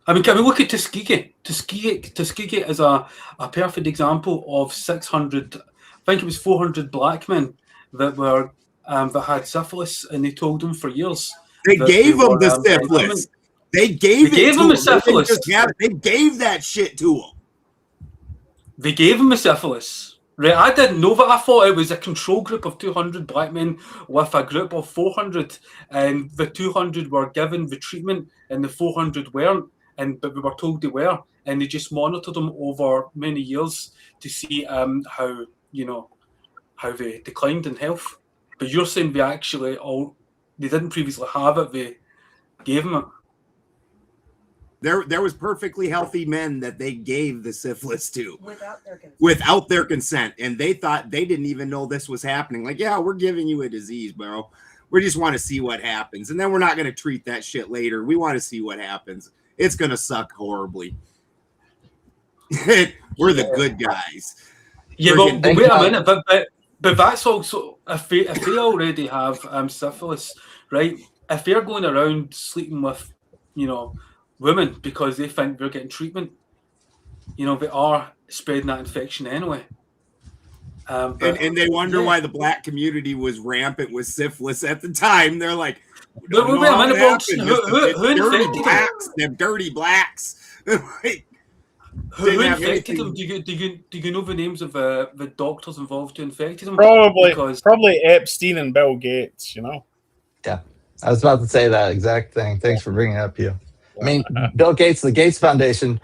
Speaker 1: I mean, can we look at Tuskegee? Tuskegee is a perfect example of 600, I think it was 400 black men that were that had syphilis, and they told them for years.
Speaker 4: They gave them the syphilis. They gave
Speaker 1: them the syphilis.
Speaker 4: They gave that shit to them.
Speaker 1: They gave them the syphilis. Right, I didn't know that. I thought it was a control group of 200 black men with a group of 400, and the 200 were given the treatment and the 400 weren't, but we were told they were, and they just monitored them over many years to see how they declined in health. But you're saying they didn't previously have it, they gave them it.
Speaker 4: There was perfectly healthy men that they gave the syphilis to without their consent. And they thought, they didn't even know this was happening. Like, yeah, we're giving you a disease, bro. We just want to see what happens. And then we're not going to treat that shit later. We want to see what happens. It's going to suck horribly. We're the good guys.
Speaker 1: Yeah, but wait a minute. But that's also, if they already have syphilis, right? If they're going around sleeping with, women because they think they're getting treatment, they are spreading that infection anyway.
Speaker 4: And they wonder why the black community was rampant with syphilis at the time. They're like,
Speaker 1: Who
Speaker 4: dirty blacks? Them dirty blacks.
Speaker 1: Who infected them? Do you know the names of the doctors involved who infected them?
Speaker 3: Probably Epstein and Bill Gates.
Speaker 2: Yeah, I was about to say that exact thing. Thanks for bringing it up, Hugh. I mean, Bill Gates, the Gates Foundation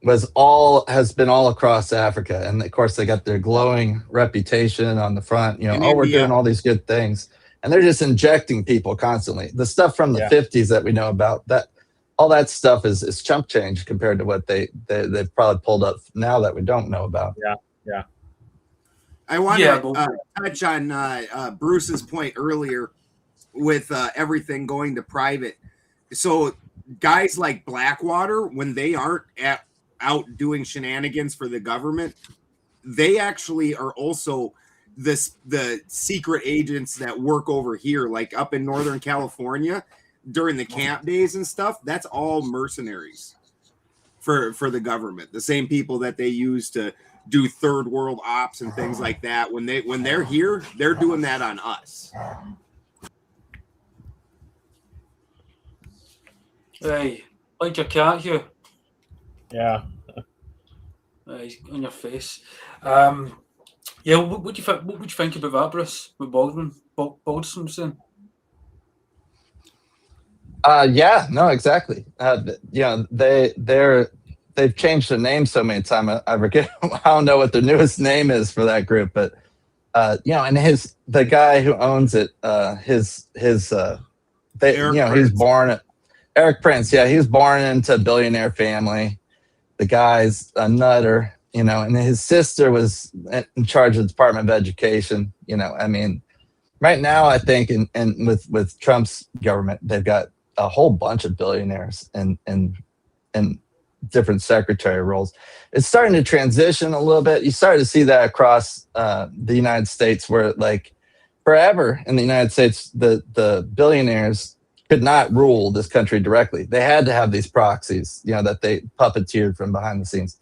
Speaker 2: has been all across Africa, and of course they got their glowing reputation on the front. We're doing all these good things, and they're just injecting people constantly. The stuff from the 50s that we know about, that all that stuff is chump change compared to what they've probably pulled up now that we don't know about.
Speaker 3: Yeah.
Speaker 4: I want to touch on Bruce's point earlier with everything going to private. So guys like Blackwater, when they aren't out doing shenanigans for the government, they actually are also the secret agents that work over here, like up in Northern California during the camp days and stuff. That's all mercenaries for the government. The same people that they use to do third world ops and things like that. When they're here, they're doing that on us.
Speaker 1: Hey, like your cat here.
Speaker 3: Yeah.
Speaker 1: He's on your face. What would you think about that, Bruce? What Balderson was saying?
Speaker 2: No, exactly. They've changed their name so many times. I forget. I don't know what the newest name is for that group, but and the guy who owns it, he's born. Eric Prince, he was born into a billionaire family. The guy's a nutter, and his sister was in charge of the Department of Education. Right now, I think, and with Trump's government, they've got a whole bunch of billionaires and different secretary roles. It's starting to transition a little bit. You started to see that across the United States, where like forever in the United States, the billionaires could not rule this country directly. They had to have these proxies, that they puppeteered from behind the scenes.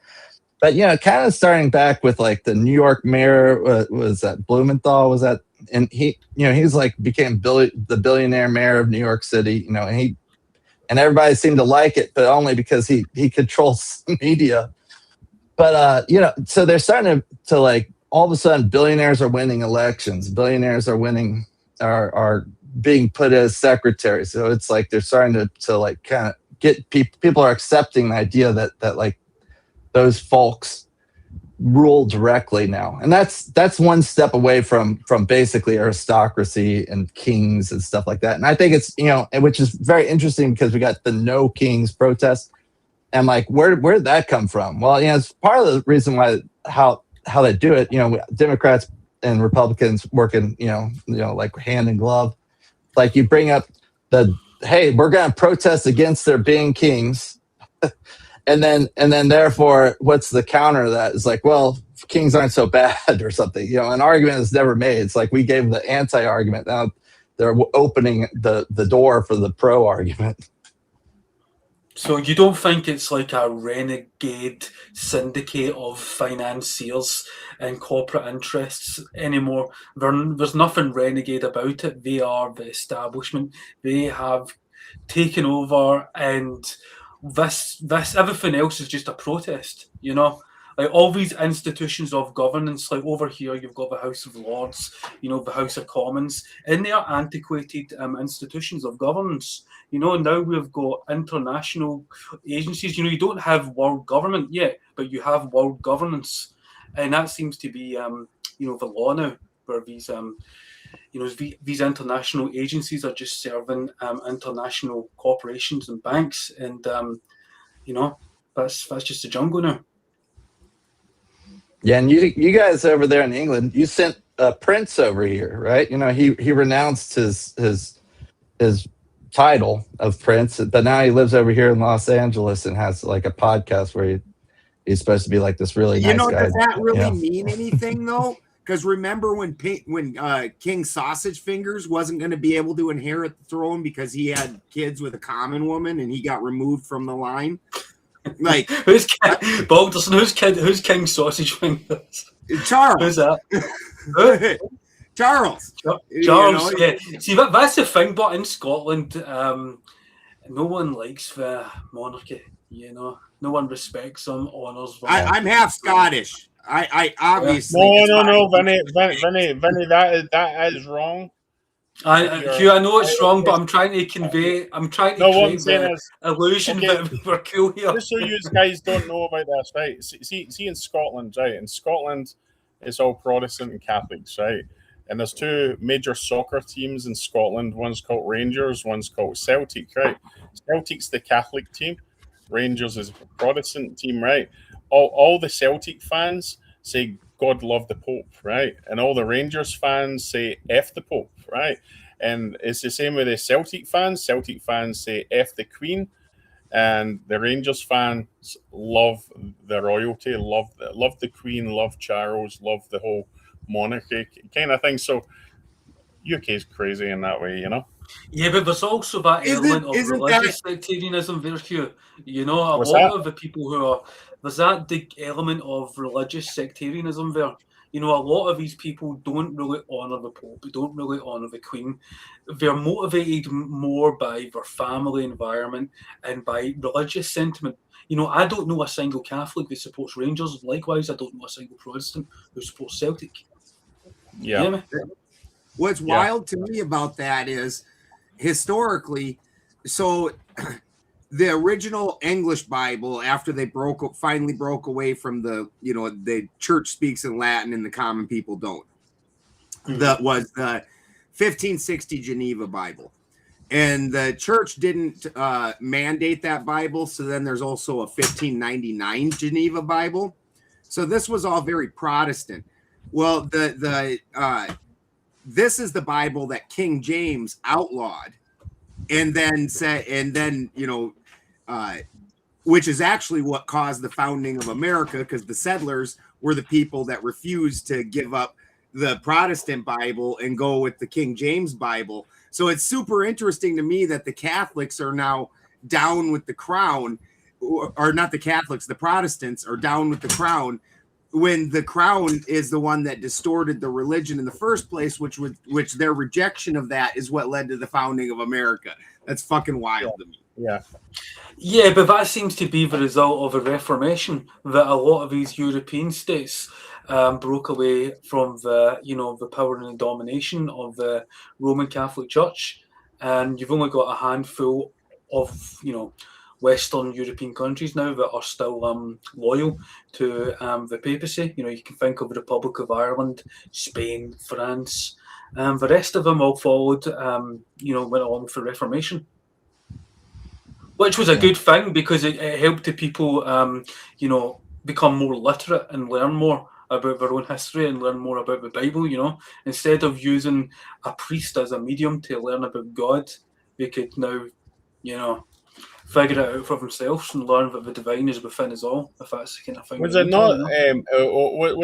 Speaker 2: But, kind of starting back with like the New York mayor, was that Blumenthal? Was that? And he's like became the billionaire mayor of New York City, and everybody seemed to like it, but only because he controls media. But, so they're starting to like, all of a sudden billionaires are winning elections. Billionaires are winning, are being put as secretaries. So it's like they're starting to like kind of get people are accepting the idea that like those folks rule directly now. And that's one step away from basically aristocracy and kings and stuff like that. And I think it's, which is very interesting because we got the No Kings protest. And like, where did that come from? Well, it's part of the reason why, how they do it, Democrats and Republicans working, like hand in glove. Like you bring up hey, we're going to protest against there being kings. and then therefore what's the counter to that is like, well, kings aren't so bad or something, an argument is never made. It's like we gave the anti-argument. Now they're opening the door for the pro argument.
Speaker 1: So you don't think it's like a renegade syndicate of financiers and corporate interests anymore? There's nothing renegade about it. They are the establishment. They have taken over, and this everything else is just a protest, Like all these institutions of governance, like over here, you've got the House of Lords, the House of Commons, and they are antiquated institutions of governance. Now we've got international agencies. You don't have world government yet, but you have world governance, and that seems to be, the law now, where these, these international agencies are just serving international corporations and banks, and that's just the jungle now.
Speaker 2: Yeah, and you guys over there in England, you sent Prince over here, right? He renounced his title of Prince, but now he lives over here in Los Angeles and has like a podcast where he's supposed to be like this really nice guy.
Speaker 4: Does that really mean anything though? Because remember when King Sausage Fingers wasn't going to be able to inherit the throne because he had kids with a common woman and he got removed from the line? Like
Speaker 1: who's Balderson? Who's King Sausage Fingers?
Speaker 4: Charles.
Speaker 1: Who's that?
Speaker 4: Charles.
Speaker 1: Charles, yeah. See, that's the thing, but in Scotland, no one likes the monarchy, no one respects them, honours them.
Speaker 4: I'm half Scottish. I obviously
Speaker 3: no, Vinny, that is wrong.
Speaker 1: Hugh, I know it's wrong, but I'm trying to convey. I'm trying to create the illusion that we're cool here.
Speaker 3: Just so you guys don't know about this, right? See in Scotland, right? In Scotland, it's all Protestant and Catholics, right? And there's two major soccer teams in Scotland. One's called Rangers, one's called Celtic, right? Celtic's the Catholic team. Rangers is a Protestant team, right? All the Celtic fans say God love the Pope, right? And all the Rangers fans say F the Pope, right? And it's the same with the Celtic fans. Celtic fans say F the Queen. And the Rangers fans love the royalty, love the Queen, love Charles, love the whole monarchy kind of thing. So UK is crazy in that way,
Speaker 1: Yeah, but there's also that element of religious sectarianism there, Hugh. A lot of the people there's that big element of religious sectarianism there. A lot of these people don't really honour the Pope, don't really honour the Queen. They're motivated more by their family environment and by religious sentiment. I don't know a single Catholic that supports Rangers. Likewise, I don't know a single Protestant who supports Celtic.
Speaker 3: Yeah.
Speaker 4: What's wild to me about that is historically, so the original English Bible, after they finally broke away from the church speaks in Latin and the common people don't. That was the 1560 Geneva Bible. And the church didn't mandate that Bible. So then there's also a 1599 Geneva Bible. So this was all very Protestant. Well, this is the Bible that King James outlawed, and then which is actually what caused the founding of America, because the settlers were the people that refused to give up the Protestant Bible and go with the King James Bible. So it's super interesting to me that the Catholics are now down with the crown, or not the Catholics, the Protestants are down with the crown, when the crown is the one that distorted the religion in the first place, which their rejection of that is what led to the founding of America. That's fucking wild to me.
Speaker 1: Yeah, but that seems to be the result of a Reformation, that a lot of these European states broke away from the power and the domination of the Roman Catholic Church, and you've only got a handful of Western European countries now that are still loyal to the papacy. You can think of the Republic of Ireland, Spain, France. The rest of them all followed, went along with the Reformation, which was a good thing because it helped the people, become more literate and learn more about their own history and learn more about the Bible. Instead of using a priest as a medium to learn about God, they could now, figure it out for themselves and learn that the divine is within us all, if that's the kind of thing.
Speaker 3: Was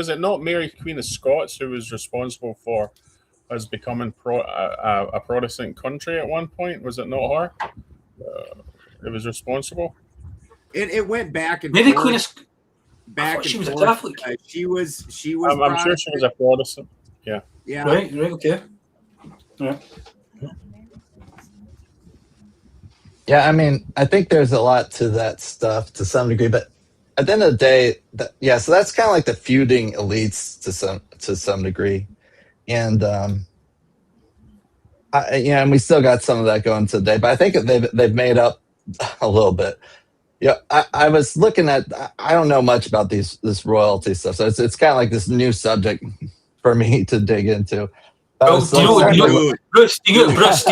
Speaker 3: it not Mary, Queen of Scots, who was responsible for us becoming a Protestant country at one point? Was it not her? It was responsible.
Speaker 4: It went back and
Speaker 1: Mary
Speaker 4: forth.
Speaker 1: Queen of she was a Catholic.
Speaker 4: She was.
Speaker 3: I'm sure she was a Protestant. Yeah.
Speaker 1: Right. Okay. Yeah.
Speaker 2: Yeah, I mean, I think there's a lot to that stuff to some degree, but at the end of the day, so that's kind of like the feuding elites to some degree, and and we still got some of that going today. But I think they've made up a little bit. Yeah, I was looking at. I don't know much about this royalty stuff, so it's kind of like this new subject for me to dig into.
Speaker 1: Bruce, do you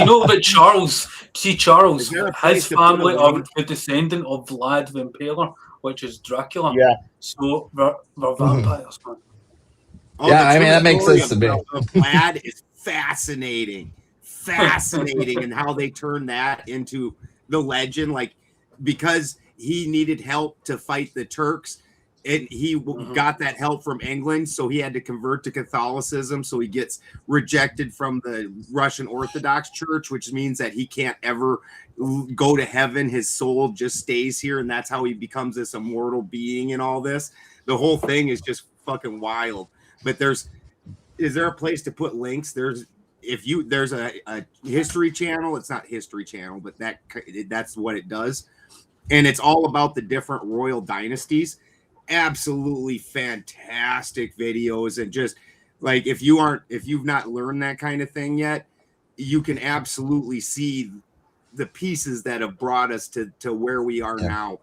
Speaker 1: know about Charles? See, Charles, his family are the descendant of Vlad the Impaler, which is Dracula.
Speaker 3: Yeah.
Speaker 1: So they're vampires, man.
Speaker 2: I mean, that makes sense to me.
Speaker 4: Vlad is fascinating, and how they turn that into the legend, because he needed help to fight the Turks. And he got that help from England, so he had to convert to Catholicism. So he gets rejected from the Russian Orthodox Church, which means that he can't ever go to heaven. His soul just stays here, and that's how he becomes this immortal being and all this. The whole thing is just fucking wild. But there's is there a place to put links? There's a History Channel. It's not History Channel, but that's what it does, and it's all about the different royal dynasties. Absolutely fantastic videos, and just like if you've not learned that kind of thing yet, you can absolutely see the pieces that have brought us to where we are now.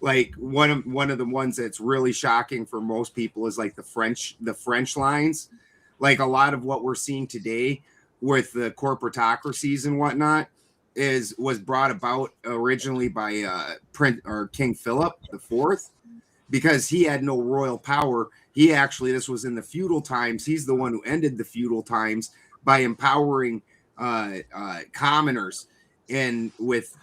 Speaker 4: Like one of the ones that's really shocking for most people is like the French lines. Like a lot of what we're seeing today with the corporatocracies and whatnot was brought about originally by King Philip IV, because he had no royal power. This was in the feudal times. He's the one who ended the feudal times by empowering commoners and with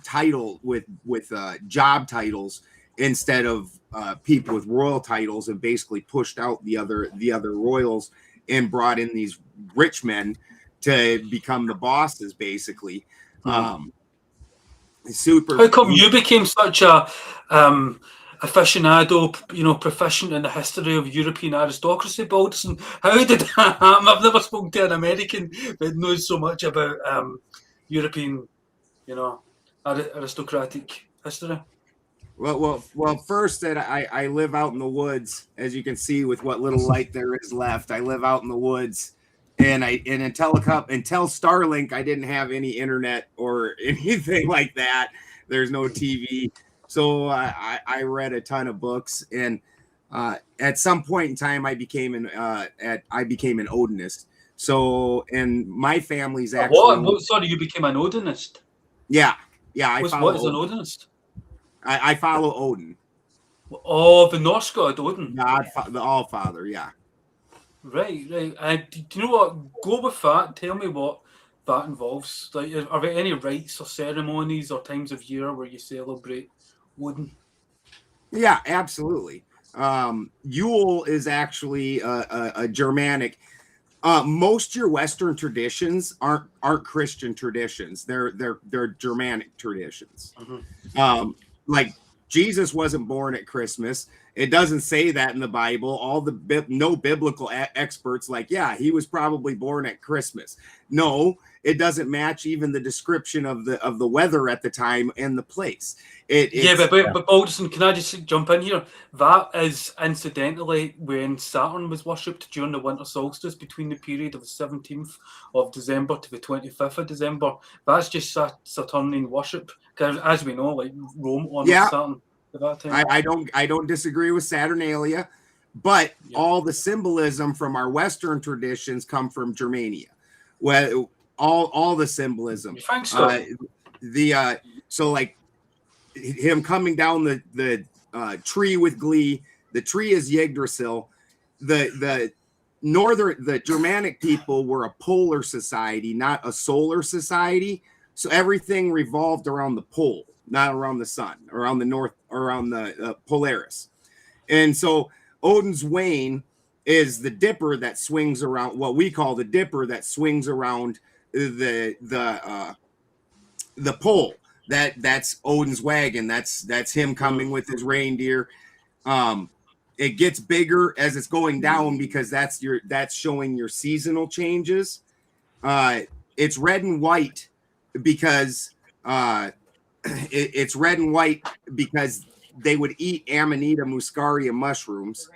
Speaker 4: job titles instead of people with royal titles, and basically pushed out the other royals and brought in these rich men to become the bosses, basically. Super.
Speaker 1: How come you became such a aficionado, proficient in the history of European aristocracy, Balderson? How did that happen? I've never spoken to an American that knows so much about European, aristocratic history.
Speaker 4: Well. First, that I live out in the woods, as you can see with what little light there is left. I live out in the woods, and until Starlink, I didn't have any internet or anything like that. There's no TV, so I read a ton of books, and at some point in time, I became an Odinist. So, and my family's actually
Speaker 1: what? Sorry, you became an Odinist?
Speaker 4: Yeah.
Speaker 1: What is an Odinist?
Speaker 4: I follow Odin.
Speaker 1: Oh, the Norse god Odin.
Speaker 4: God, the All-Father, yeah.
Speaker 1: Right. Do you know what? Go with that. Tell me what that involves. Like, are there any rites or ceremonies or times of year where you celebrate Odin?
Speaker 4: Yeah, absolutely. Yule is actually a Germanic. Most your Western traditions aren't Christian traditions. They're Germanic traditions. Mm-hmm. Like Jesus wasn't born at Christmas. It doesn't say that in the Bible. No biblical experts he was probably born at Christmas. No, it doesn't match even the description of the weather at the time and the place.
Speaker 1: But Balderson, can I just jump in here? That is incidentally when Saturn was worshipped during the winter solstice between the period of the 17th of December to the 25th of December. That's just Saturnian worship, because as we know, like Rome honored Saturn at that time.
Speaker 4: I don't disagree with Saturnalia, but all the symbolism from our Western traditions come from Germania. Well, all the symbolism.
Speaker 1: You think so?
Speaker 4: So like him coming down the tree with glee. The tree is Yggdrasil. The Germanic people were a polar society, not a solar society. So everything revolved around the pole, not around the sun, around the north, around the Polaris. And so Odin's wain is the dipper that swings around, what we call the dipper that swings around the pole. That's Odin's wagon. That's him coming with his reindeer. It gets bigger as it's going down because that's showing your seasonal changes. It's red and white because it's red and white because they would eat Amanita muscaria mushrooms,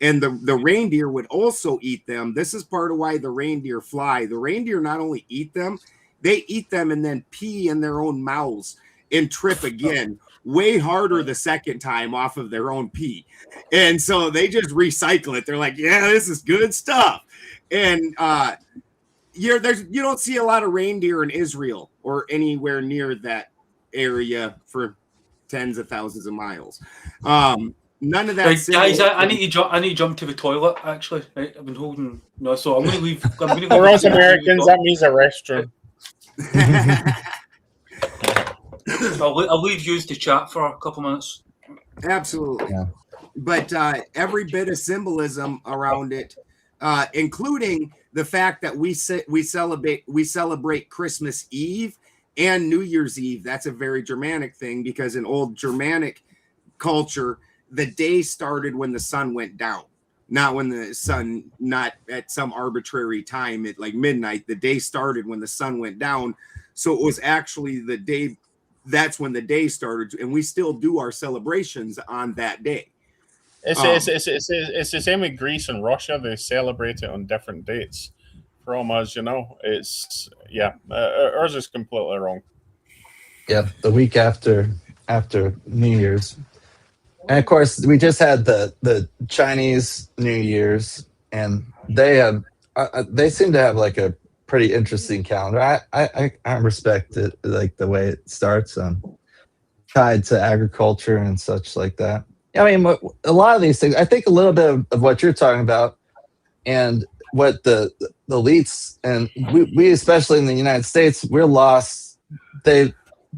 Speaker 4: and the reindeer would also eat them. This is part of why the reindeer fly. The reindeer not only eat them, they eat them and then pee in their own mouths and trip again, way harder the second time off of their own pee. And so they just recycle it. They're like, yeah, this is good stuff. And you don't see a lot of reindeer in Israel or anywhere near that area for tens of thousands of miles. None of that.
Speaker 1: Right, guys, I need to jump to the toilet. Actually, right? I've been holding so I'm going to leave. For
Speaker 3: us Americans, that means a restroom.
Speaker 1: I'll leave you to chat for a couple minutes.
Speaker 4: Absolutely, yeah. But every bit of symbolism around it, including the fact that we celebrate Christmas Eve and New Year's Eve. That's a very Germanic thing, because in old Germanic culture, the day started when the sun went down, not when the sun, not at some arbitrary time at like midnight. The day started when the sun went down. So it was actually the day, that's when the day started. And we still do our celebrations on that day.
Speaker 3: It's the same with Greece and Russia. They celebrate it on different dates from us, you know. It's, yeah, ours is completely wrong.
Speaker 2: Yeah, the week after New Year's. And of course, we just had the Chinese New Year's, and they seem to have like a pretty interesting calendar. I respect it, like the way it starts, tied to agriculture and such like that. I mean, a lot of these things, I think a little bit of what you're talking about, and what the elites, and we especially in the United States, we're lost.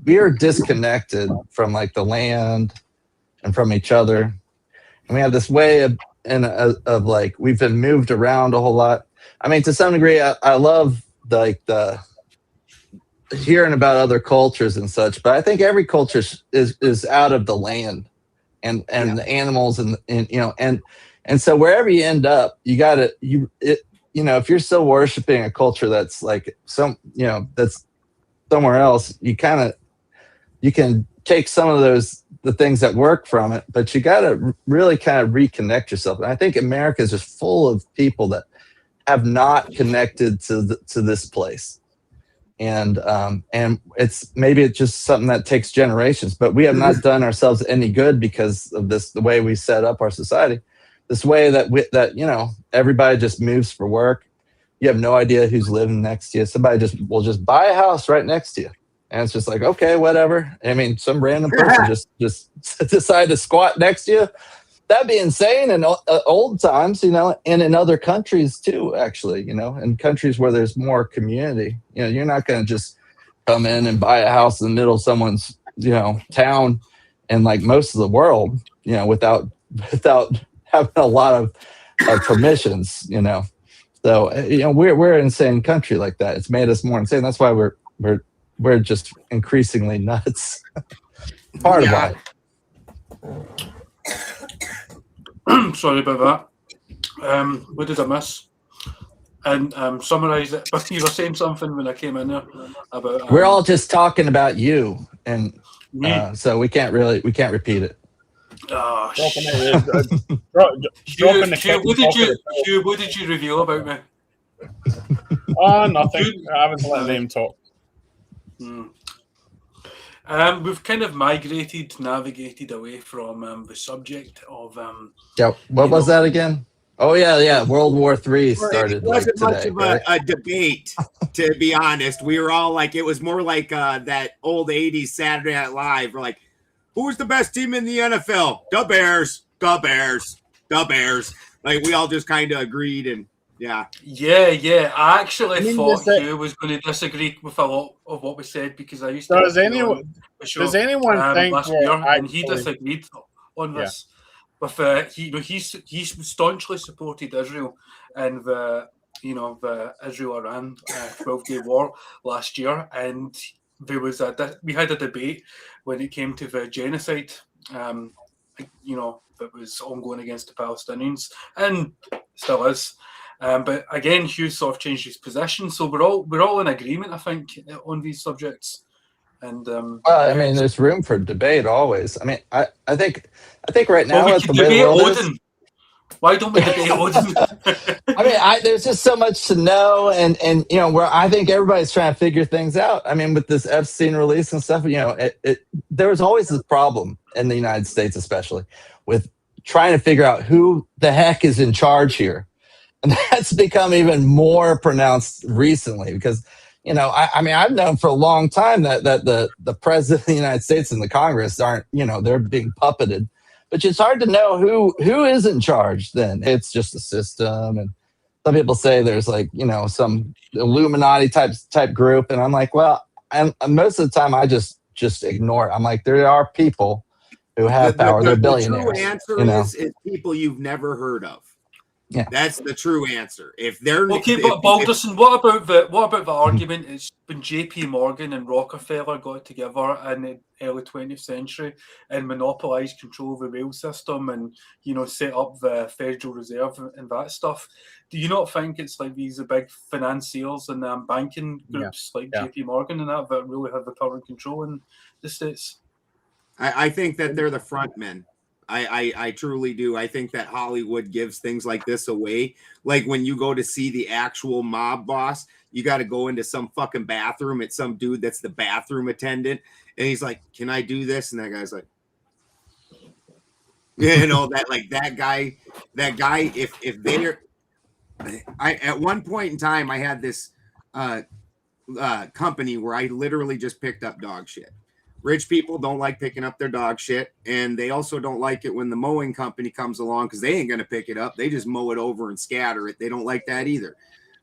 Speaker 2: We are disconnected from like the land and from each other, and we have this way of like we've been moved around a whole lot. I mean, to some degree, I love the hearing about other cultures and such, but I think every culture is out of the land and the animals and you know, and so wherever you end up, you gotta if you're still worshiping a culture that's like that's somewhere else, you can take some of the things that work from it, but you got to really kind of reconnect yourself. And I think America is just full of people that have not connected to this place. And it's just something that takes generations, but we have not done ourselves any good because of the way we set up our society, this way that everybody just moves for work. You have no idea who's living next to you. Somebody will just buy a house right next to you. And it's just like, okay, whatever. I mean, some random person just decide to squat next to you. That'd be insane in old times, and in other countries too, actually, in countries where there's more community. You're not going to just come in and buy a house in the middle of someone's, town and like most of the world, without having a lot of permissions, So, we're an insane country like that. It's made us more insane. That's why we're just increasingly nuts. Part of why.
Speaker 1: Sorry about that. What did I miss? And summarize it. But you were saying something when I came in there about.
Speaker 2: We're all just talking about you, and so we can't repeat it.
Speaker 1: Oh, Hugh, what did you reveal about me?
Speaker 3: Oh, nothing. I haven't let him talk.
Speaker 1: We've kind of navigated away from the subject of.
Speaker 2: What was that again? Oh yeah. World War III started. It
Speaker 4: wasn't much of a debate, to be honest. We were all like, it was more like that old '80s Saturday Night Live. We're like, who's the best team in the NFL? The Bears. The Bears. The Bears. Like we all just kind of agreed and. Yeah.
Speaker 1: I actually thought Hugh was going to disagree with a lot of what we said because I used to.
Speaker 3: Does anyone think
Speaker 1: last year, and he disagreed on this? With he staunchly supported Israel in the Israel-Iran 12-day war last year, and there was we had a debate when it came to the genocide. That was ongoing against the Palestinians, and still is. But again, Hugh sort of changed his position, so we're all in agreement, I think, on these subjects. And
Speaker 2: there's room for debate always. I mean, I think right now
Speaker 1: at the way the world is. Why don't we debate Odin?
Speaker 2: I mean, there's just so much to know, and where I think everybody's trying to figure things out. I mean, with this Epstein release and stuff, there was always this problem in the United States, especially with trying to figure out who the heck is in charge here. And that's become even more pronounced recently because, I've known for a long time that the president of the United States and the Congress aren't, they're being puppeted. But it's hard to know who is in charge then. It's just a system. And some people say there's like, some Illuminati type group. And I'm like, well, and most of the time I just ignore it. I'm like, there are people who have power. They're billionaires.
Speaker 4: The true answer is people you've never heard of.
Speaker 2: Yeah,
Speaker 4: that's the true answer. If they're
Speaker 1: okay, but Balderson, what about the argument? It's when J.P. Morgan and Rockefeller got together in the early 20th century and monopolised control of the rail system, and set up the Federal Reserve and that stuff. Do you not think it's like these big financiers and banking groups like J.P. Morgan and that really have the power and control in the States?
Speaker 4: I think that they're the front men. I truly do. I think that Hollywood gives things like this away. Like when you go to see the actual mob boss, you got to go into some fucking bathroom. It's some dude that's the bathroom attendant, and he's like, "Can I do this?" And that guy's like, that guy. If they're, at one point in time, I had this company where I literally just picked up dog shit. Rich people don't like picking up their dog shit, and they also don't like it when the mowing company comes along because they ain't going to pick it up. They just mow it over and scatter it. They don't like that either.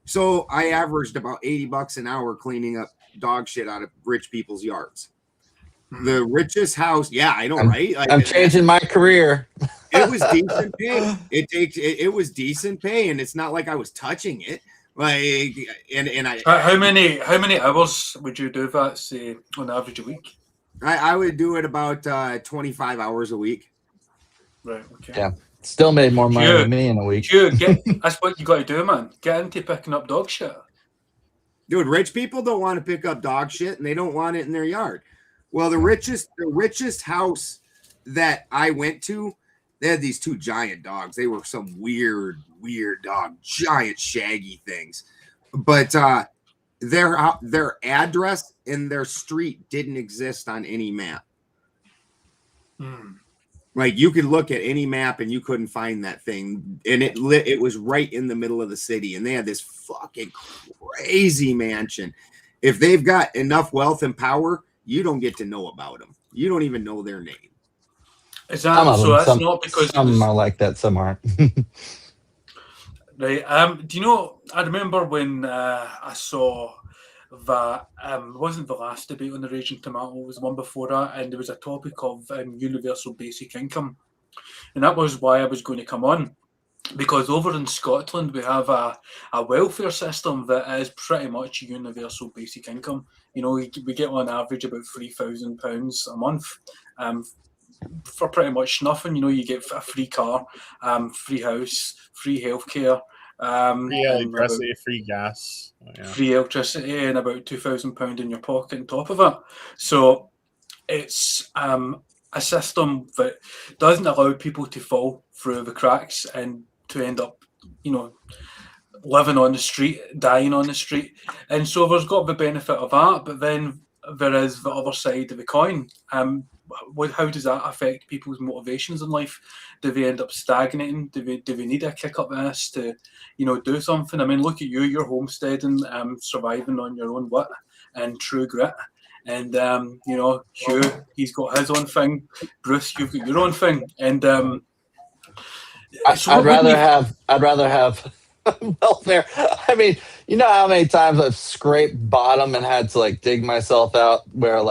Speaker 4: So I averaged about $80 an hour cleaning up dog shit out of rich people's yards. The richest house, I know, right? Like,
Speaker 2: I'm changing my career.
Speaker 4: It was decent pay. It was decent pay, and it's not like I was touching it. Like, and I.
Speaker 1: How many hours would you do that, say, on average a week?
Speaker 4: I would do it about 25 hours a week.
Speaker 1: Right. Okay.
Speaker 2: Yeah. Still made more money than me in a week.
Speaker 1: That's what you got to do, man. Get into picking up dog shit.
Speaker 4: Dude, rich people don't want to pick up dog shit, and they don't want it in their yard. Well, the richest house that I went to, they had these two giant dogs. They were some weird dog, giant shaggy things. But their address and their street didn't exist on any map. Like you could look at any map and you couldn't find that thing, and it was right in the middle of the city, and they had this fucking crazy mansion. If they've got enough wealth and power, you don't get to know about them. You don't even know their name.
Speaker 1: Is that so? That's not because
Speaker 2: some are like that, some aren't.
Speaker 1: Right. Do you know? I remember when I saw that it wasn't the last debate on the Raging Tomato. It was one before that, and there was a topic of universal basic income, and that was why I was going to come on, because over in Scotland we have a welfare system that is pretty much universal basic income. We get on average about £3,000 a month. For pretty much nothing. You get a free car, free house, free healthcare,
Speaker 3: free electricity, free gas,
Speaker 1: free electricity, and about £2,000 in your pocket on top of it. So it's a system that doesn't allow people to fall through the cracks and to end up, living on the street, dying on the street. And so there's got the benefit of that, but then there is the other side of the coin. How does that affect people's motivations in life? Do they end up stagnating? Do they need a kick up the ass to, do something? I mean, look at you. You're homesteading, surviving on your own wit and true grit. And Hugh, he's got his own thing. Bruce, you've got your own thing. And
Speaker 2: I'd rather have welfare. I mean, you know how many times I've scraped bottom and had to dig myself out where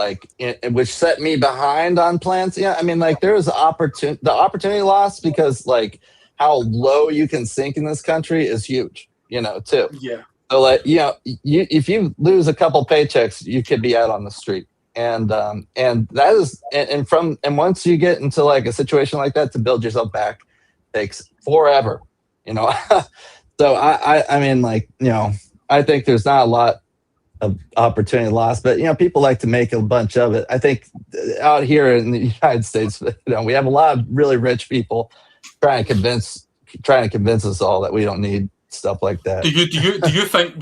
Speaker 2: which set me behind on plans. Yeah, I mean, there was the opportunity loss because how low you can sink in this country is huge, too.
Speaker 1: Yeah.
Speaker 2: So if you lose a couple paychecks, you could be out on the street. And that is and once you get into a situation like that, to build yourself back takes forever, So I mean, I think there's not a lot of opportunity lost, but people like to make a bunch of it. I think out here in the United States, we have a lot of really rich people trying to convince us all that we don't need stuff like that.
Speaker 1: Do you think,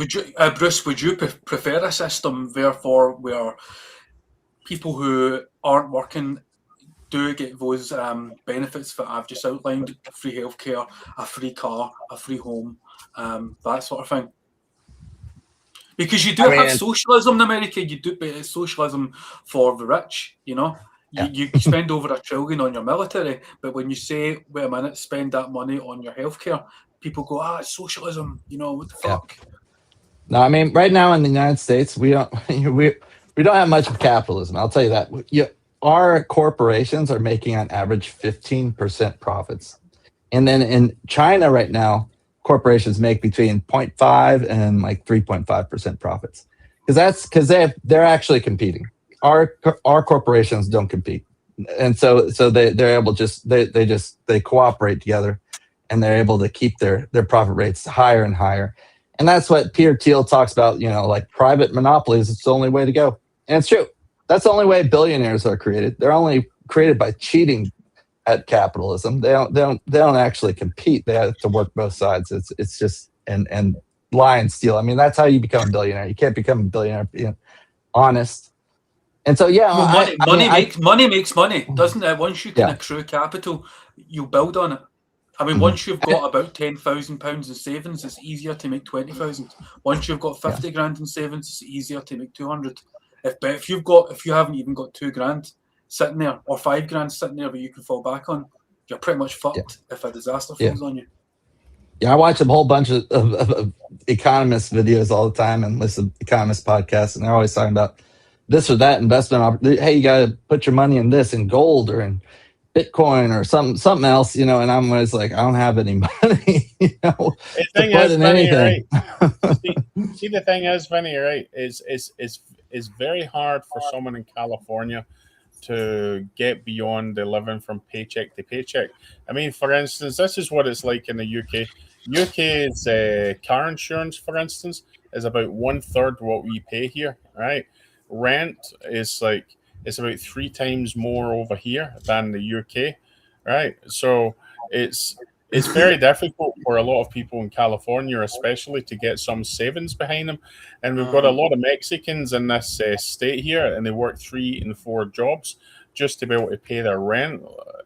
Speaker 1: Bruce, would you prefer a system therefore where people who aren't working do get those benefits that I've just outlined: free healthcare, a free car, a free home, that sort of thing? Because you do have socialism in America. You do, but it's socialism for the rich. You spend over $1 trillion on your military, but when you say, "Wait a minute, spend that money on your healthcare," people go, it's socialism. What the fuck?
Speaker 2: No, I mean, right now in the United States, we don't have much of capitalism. I'll tell you that. Our corporations are making on average 15% profits. And then in China right now, corporations make between 0.5 and like 3.5% profits, because they're actually competing. Our corporations don't compete, and so they're able they cooperate together, and they're able to keep their profit rates higher and higher. And that's what Peter Thiel talks about, like private monopolies. It's the only way to go. And it's true. That's the only way billionaires are created. They're only created by cheating at capitalism. They don't actually compete. They have to work both sides. It's just and lie and steal. I mean, that's how you become a billionaire. You can't become a billionaire being honest. And so
Speaker 1: money makes money, doesn't it? Once you can accrue capital, you build on it. I mean, once you've got about £10,000 in savings, it's easier to make 20,000. Once you've got 50 grand in savings, it's easier to make 200. If you haven't even got £2,000 sitting there or £5,000 sitting there, but you can fall back on, you're pretty much fucked if a disaster falls on you.
Speaker 2: Yeah, I watch a whole bunch of economist videos all the time and listen to economist podcasts, and they're always talking about this or that investment. Hey, you got to put your money in this, in gold or in Bitcoin or something else, and I'm always like, I don't have any money,
Speaker 3: The thing is, Vinny, right? see, the thing is, Vinny, right, is very hard for someone in California to get beyond the living from paycheck to paycheck. I mean, for instance, this is what it's like in the UK. UK's car insurance, for instance, is about 1/3 what we pay here, right? Rent is like, it's about 3 times more over here than the UK, right? So it's very difficult for a lot of people in California, especially, to get some savings behind them. And we've got a lot of Mexicans in this state here, and they work 3 and 4 jobs just to be able to pay their rent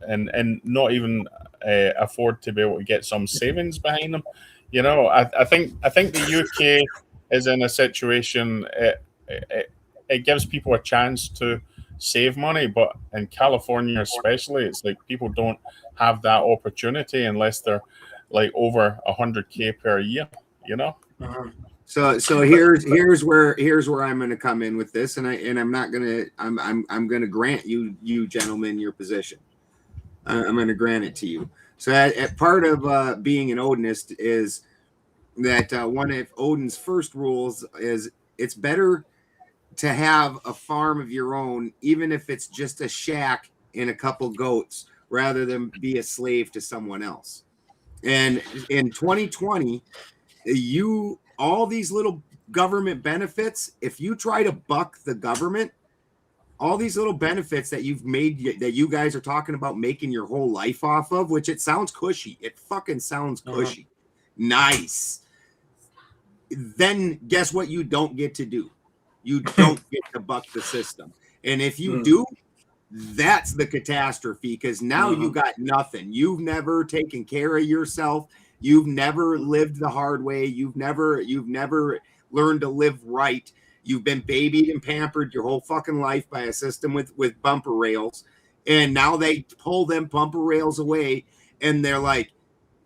Speaker 3: and not even afford to be able to get some savings behind them. I think the UK is in a situation, it gives people a chance to save money, but in California especially, it's like people don't have that opportunity unless they're like over 100K per year,
Speaker 4: So here's where I'm going to come in with this, and I'm going to grant you gentlemen your position. I'm going to grant it to you. So at part of being an Odinist is that one of Odin's first rules is it's better to have a farm of your own, even if it's just a shack and a couple goats, rather than be a slave to someone else. And in 2020, all these little government benefits, if you try to buck the government, all these little benefits that you've made, that you guys are talking about making your whole life off of, which it sounds cushy. It fucking sounds cushy. Nice. Then guess what you don't get to do? You don't get to buck the system. And if you do, that's the catastrophe, because now you got nothing. You've never taken care of yourself. You've never lived the hard way. You've never learned to live right. You've been babied and pampered your whole fucking life by a system with bumper rails. And now they pull them bumper rails away, and they're like,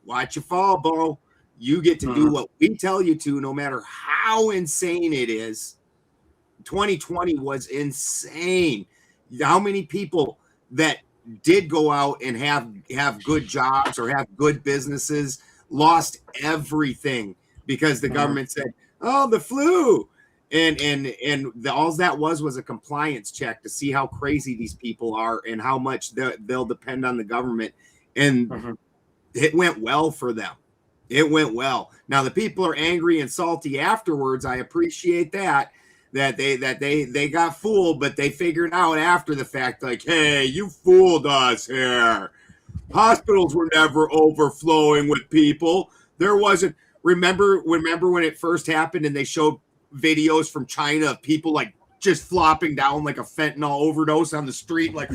Speaker 4: watch you fall, Bo. You get to do what we tell you to, no matter how insane it is. 2020 was insane. How many people that did go out and have good jobs or have good businesses lost everything because the government said, "Oh, the flu," and all that was a compliance check to see how crazy these people are and how much they'll depend on the government. And it went well for them. It went well. Now the people are angry and salty afterwards. I appreciate that they got fooled, but they figured out after the fact, like, hey, you fooled us here. Hospitals were never overflowing with people. There wasn't. Remember when it first happened and they showed videos from China of people like just flopping down like a fentanyl overdose on the street, like,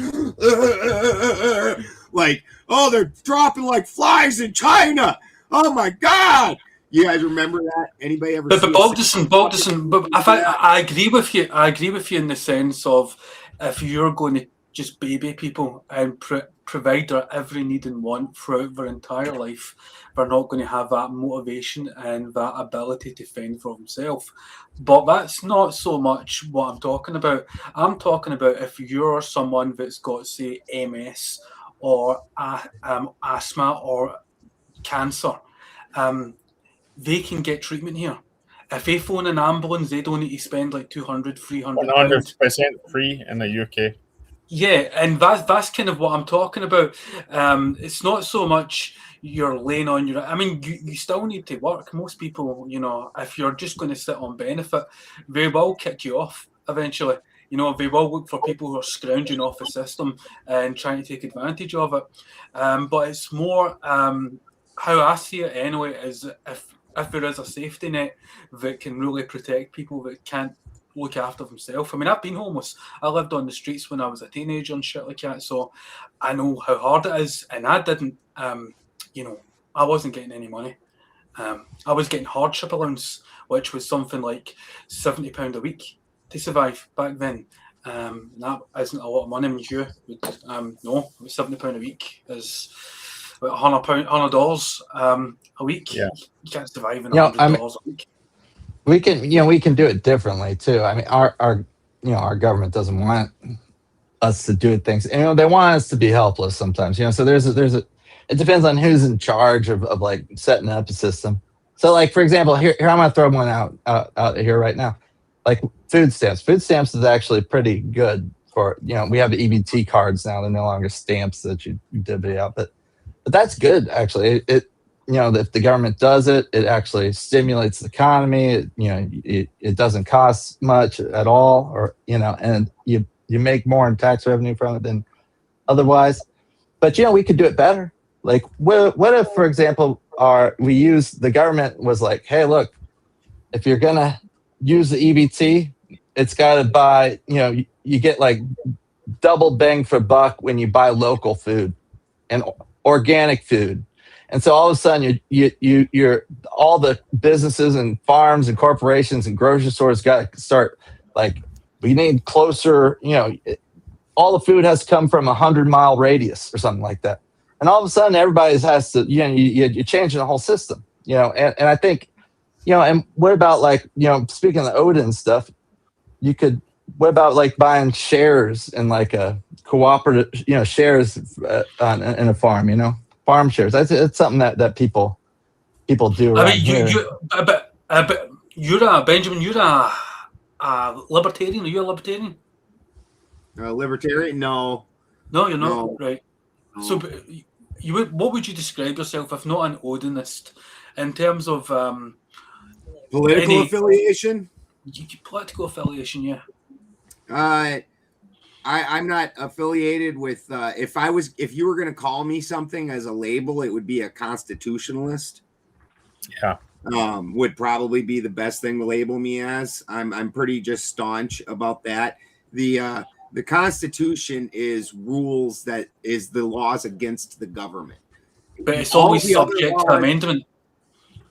Speaker 4: like, oh, they're dropping like flies in China. Oh my God. You guys remember that? Anybody ever? But
Speaker 1: Balderson, but I agree with you. I agree with you in the sense of if you're going to just baby people and provide their every need and want throughout their entire life, they're not going to have that motivation and that ability to fend for themselves. But that's not so much what I'm talking about. I'm talking about if you're someone that's got, say, MS or asthma or cancer. they can get treatment here. If they phone an ambulance, they don't need to spend like 200, 300
Speaker 3: 100% free in the UK.
Speaker 1: Yeah, and that's kind of what I'm talking about. It's not so much you're laying on your. I mean, you still need to work. Most people, if you're just going to sit on benefit, they will kick you off eventually. They will look for people who are scrounging off the system and trying to take advantage of it. But it's more how I see it anyway, is if there is a safety net that can really protect people that can't look after themselves. I mean, I've been homeless. I lived on the streets when I was a teenager and shit like that, so I know how hard it is. And I didn't, I wasn't getting any money. I was getting hardship allowance, which was something like £70 a week to survive back then. That isn't a lot of money. I mean, no, £70 a week is about $100 a week.
Speaker 2: Yeah.
Speaker 1: You can't survive on $100 a week.
Speaker 2: We can do it differently too. I mean, our government doesn't want us to do things. They want us to be helpless sometimes. So it depends on who's in charge of like setting up a system. So like, for example, here I'm gonna throw one out here right now. Like food stamps. Food stamps is actually pretty good for, we have the EBT cards now. They're no longer stamps that you divvy out, but that's good actually. If the government does it, it actually stimulates the economy. It doesn't cost much at all, or and you make more in tax revenue from it than otherwise. But we could do it better. Like, what if, for example, the government was like, hey, look, if you're gonna use the EBT, it's got to buy. You get like double bang for buck when you buy local food and organic food. And so all of a sudden, you're all the businesses and farms and corporations and grocery stores got to start like, we need closer. All the food has to come from 100-mile radius or something like that. And all of a sudden, everybody has to. You're changing the whole system. And I think, and what about like speaking of the Odin stuff, what about like buying shares in like a cooperative, shares in a farm, farm shares. That's something that people do.
Speaker 1: I mean, but you're Benjamin. You're a libertarian. Are you a libertarian?
Speaker 4: Libertarian? No.
Speaker 1: No, you're not.
Speaker 4: No.
Speaker 1: Right. No. So, what would you describe yourself, if not an Odinist, in terms of
Speaker 4: political affiliation?
Speaker 1: Political affiliation, yeah.
Speaker 4: I'm not affiliated with. If you were going to call me something as a label, it would be a constitutionalist.
Speaker 3: Yeah,
Speaker 4: would probably be the best thing to label me as. I'm pretty just staunch about that. The Constitution is rules that is the laws against the government,
Speaker 1: but it's always subject to amendment.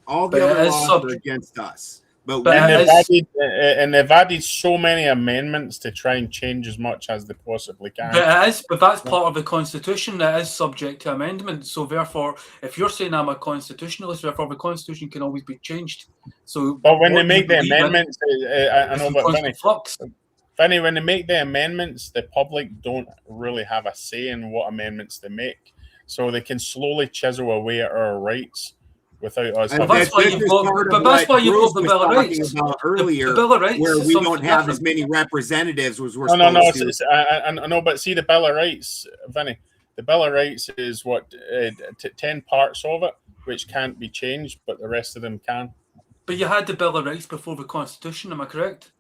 Speaker 4: All the other laws are against us. But
Speaker 3: they've added so many amendments to try and change as much as they possibly can.
Speaker 1: But that's part of the Constitution that is subject to amendment. So therefore, if you're saying I'm a constitutionalist, therefore the Constitution can always be changed. So,
Speaker 3: but when they make the amendments, I know, but Vinny, when they make the amendments, the public don't really have a say in what amendments they make. So they can slowly chisel away at our rights without us.
Speaker 1: That's why you've got the Bill of Rights
Speaker 4: earlier, the Bill of Rights where we don't have as many representatives as we're supposed to.
Speaker 3: I know, but see the Bill of Rights, Vinny. The Bill of Rights is 10 parts of it, which can't be changed, but the rest of them can.
Speaker 1: But you had the Bill of Rights before the Constitution, am I correct?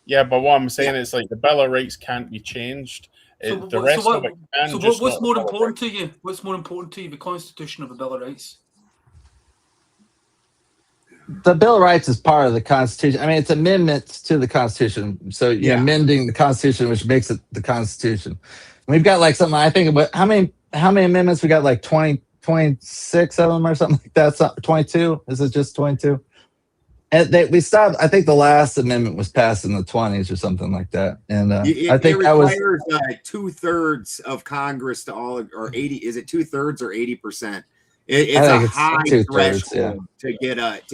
Speaker 3: Yeah, but what I'm saying is like the Bill of Rights can't be changed. The rest of it can.
Speaker 1: So what's more important to you? What's more important to you, the Constitution or the Bill of Rights?
Speaker 2: The Bill of Rights is part of the Constitution. I mean, it's amendments to the Constitution. So you're amending the Constitution, which makes it the Constitution. And we've got like something, I think, how many amendments? We got like 26 of them or something like that. 22? Is it just 22? And we stopped. I think the last amendment was passed in the 20s or something like that. And I think that was
Speaker 4: 2/3 of Congress to all, or 80. Is it 2/3 or 80%? It's a high threshold to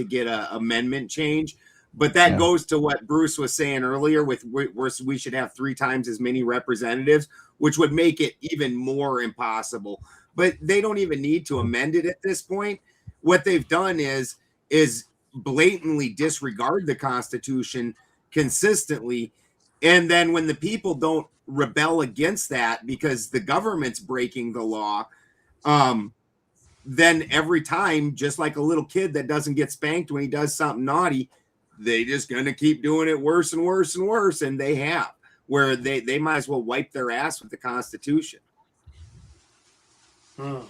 Speaker 4: get a amendment change. But that goes to what Bruce was saying earlier. We should have 3 times as many representatives, which would make it even more impossible. But they don't even need to amend it at this point. What they've done is is blatantly disregard the Constitution consistently. And then when the people don't rebel against that because the government's breaking the law, then every time, just like a little kid that doesn't get spanked when he does something naughty, they just going to keep doing it worse and worse and worse. And they have, where they might as well wipe their ass with the Constitution.
Speaker 3: I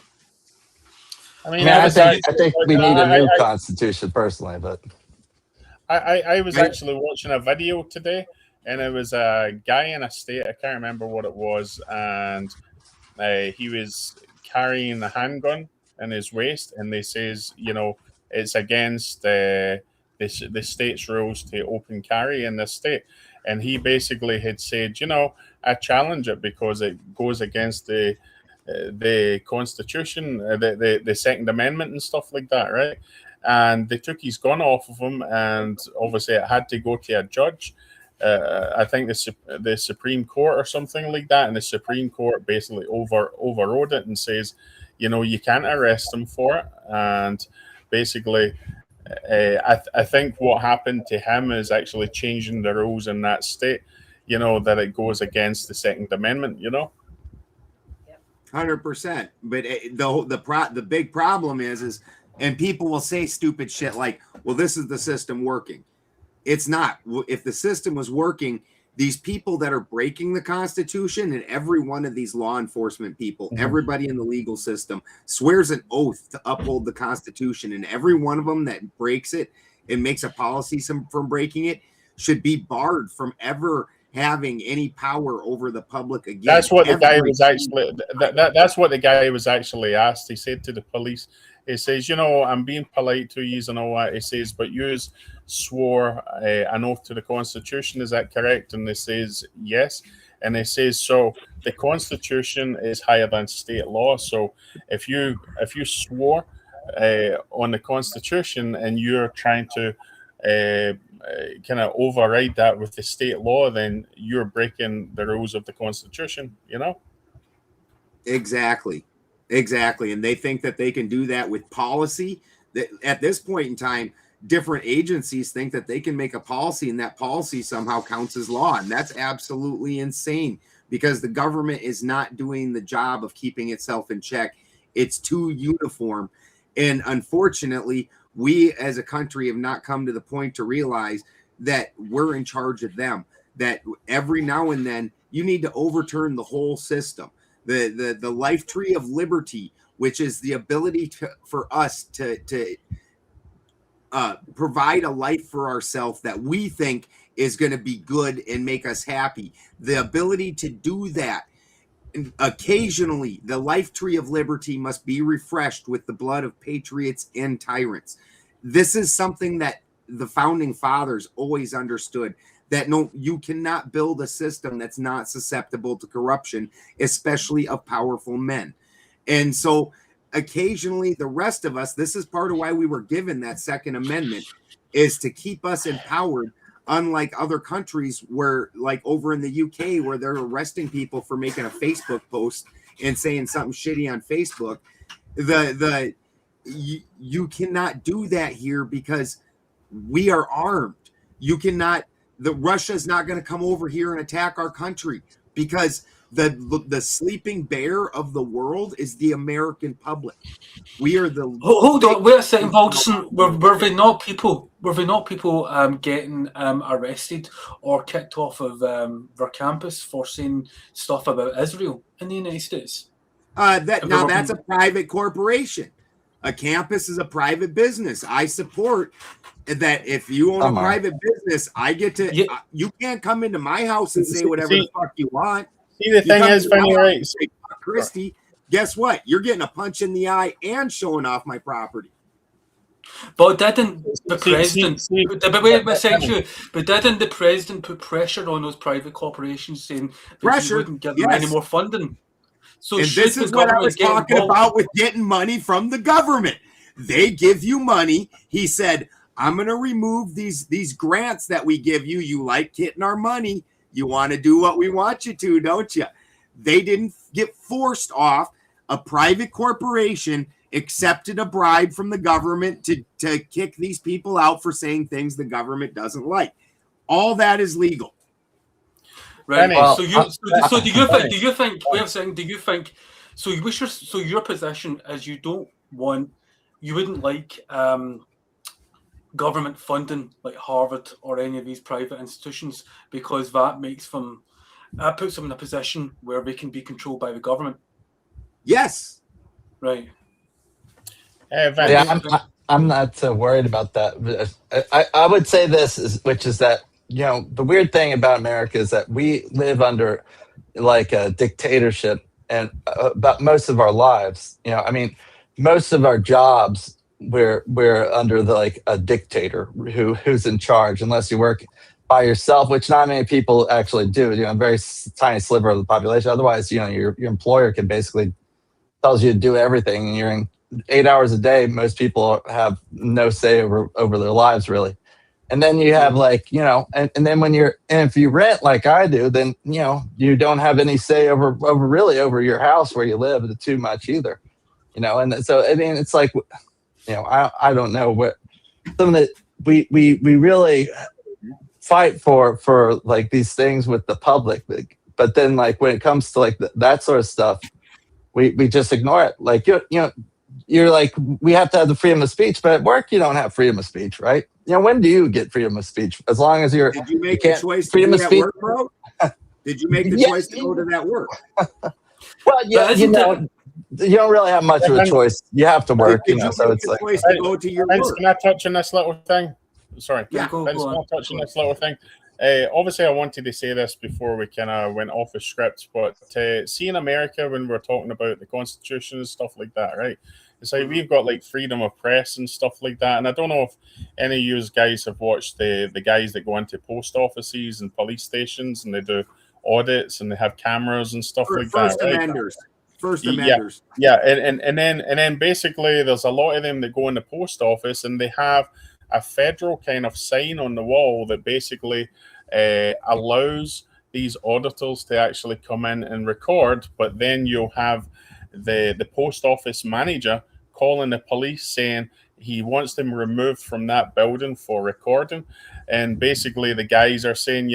Speaker 3: mean,
Speaker 2: I think we need a new constitution personally, but
Speaker 3: I was actually watching a video today, and it was a guy in a state, I can't remember what it was, and he was carrying a handgun in his waist, and they says, you know, it's against the state's rules to open carry in this state. And he basically had said, you know, I challenge it because it goes against the Constitution, the Second Amendment and stuff like that, right? And they took his gun off of him, and obviously it had to go to a judge. I think the Supreme Court or something like that, and the Supreme Court basically overrode it and says, you know, you can't arrest him for it. And basically, I think what happened to him is actually changing the rules in that state, you know, that it goes against the Second Amendment, you know.
Speaker 4: 100%. But the big problem is, and people will say stupid shit like, well, this is the system working. It's not. If the system was working, these people that are breaking the Constitution, and every one of these law enforcement people, everybody in the legal system swears an oath to uphold the Constitution, and every one of them that breaks it and makes a policy from breaking it should be barred from ever having any power over the public again.
Speaker 3: That's what the guy was actually. That's what the guy was actually asked. He said to the police, he says, you know, I'm being polite to you and all that. He says, but you swore an oath to the Constitution. Is that correct? And they says yes. And they says, so the Constitution is higher than state law. So if you swore on the Constitution and you're trying to kind of override that with the state law, then you're breaking the rules of the Constitution, you know?
Speaker 4: Exactly. And they think that they can do that with policy. That at this point in time, different agencies think that they can make a policy and that policy somehow counts as law. And that's absolutely insane because the government is not doing the job of keeping itself in check. It's too uniform. And unfortunately, we as a country have not come to the point to realize that we're in charge of them, that every now and then you need to overturn the whole system. The life tree of liberty, which is the ability for us to provide a life for ourselves that we think is going to be good and make us happy. The ability to do that. Occasionally, the life tree of liberty must be refreshed with the blood of patriots and tyrants. This is something that the founding fathers always understood, that no, you cannot build a system that's not susceptible to corruption, especially of powerful men. And so occasionally the rest of us, this is part of why we were given that Second Amendment, is to keep us empowered, unlike other countries where, like over in the UK, where they're arresting people for making a Facebook post and saying something shitty on Facebook. You cannot do that here because we are armed. You cannot. Russia's not going to come over here and attack our country because the sleeping bear of the world is the American public. We are the.
Speaker 1: Hold on, wait a second, Balderson. Were they not people getting arrested or kicked off of their campus for saying stuff about Israel in the United States?
Speaker 4: That's a private corporation. A campus is a private business. I support that. If you own a private business, I get to.
Speaker 1: Yeah.
Speaker 4: You can't come into my house and say whatever the fuck you want.
Speaker 3: See, the thing is, funny, right?
Speaker 4: Christy, guess what? You're getting a punch in the eye and showing off my property.
Speaker 1: But didn't the president? But didn't the president put pressure on those private corporations, saying that he wouldn't give them any more funding? So
Speaker 4: and this is what I was talking about with getting money from the government. They give you money. He said, I'm going to remove these grants that we give you. You like getting our money. You want to do what we want you to, don't you? They didn't get forced off a private corporation accepted a bribe from the government to kick these people out for saying things the government doesn't like. All that is legal.
Speaker 1: Right. Well, do you think? Wait a second. Do you think? So your position is you wouldn't like government funding like Harvard or any of these private institutions because that puts them in a position where they can be controlled by the government.
Speaker 4: Yes.
Speaker 1: Right.
Speaker 2: I'm not worried about that. I would say this, which is that, the weird thing about America is that we live under like a dictatorship and about most of our lives. Most of our jobs we're under like a dictator who's in charge, unless you work by yourself, which not many people actually do. A very tiny sliver of the population. Otherwise, your employer can basically tells you to do everything, and you're in 8 hours a day. Most people have no say over their lives, really. And then you have and then if you rent like I do, then you don't have any say over your house where you live too much either. And so it's like, I don't know what some of the we really fight for like these things with the public, but then like when it comes to like that sort of stuff, we just ignore it. Like you're like, we have to have the freedom of speech, but at work you don't have freedom of speech, right? When do you get freedom of speach? As long as you're.
Speaker 4: Did you make a choice to do that work, bro? Did you make the choice to go to that work?
Speaker 2: Well, yeah, you don't really have much of a choice. You have to work, so it's like.
Speaker 4: To go to your work?
Speaker 3: Can I touch on this little thing? Sorry.
Speaker 4: Yeah,
Speaker 3: Can I touch on this little thing? Obviously, I wanted to say this before we kind of went off the script, but see in America, when we're talking about the Constitution and stuff like that, right? It's like we've got like freedom of press and stuff like that. And I don't know if any of you guys have watched the guys that go into post offices and police stations and they do audits and they have cameras and stuff like that.
Speaker 4: First amenders.
Speaker 3: Yeah. And then basically there's a lot of them that go in the post office and they have a federal kind of sign on the wall that basically allows these auditors to actually come in and record, but then you'll have the post office manager calling the police saying he wants them removed from that building for recording. And basically the guys are saying,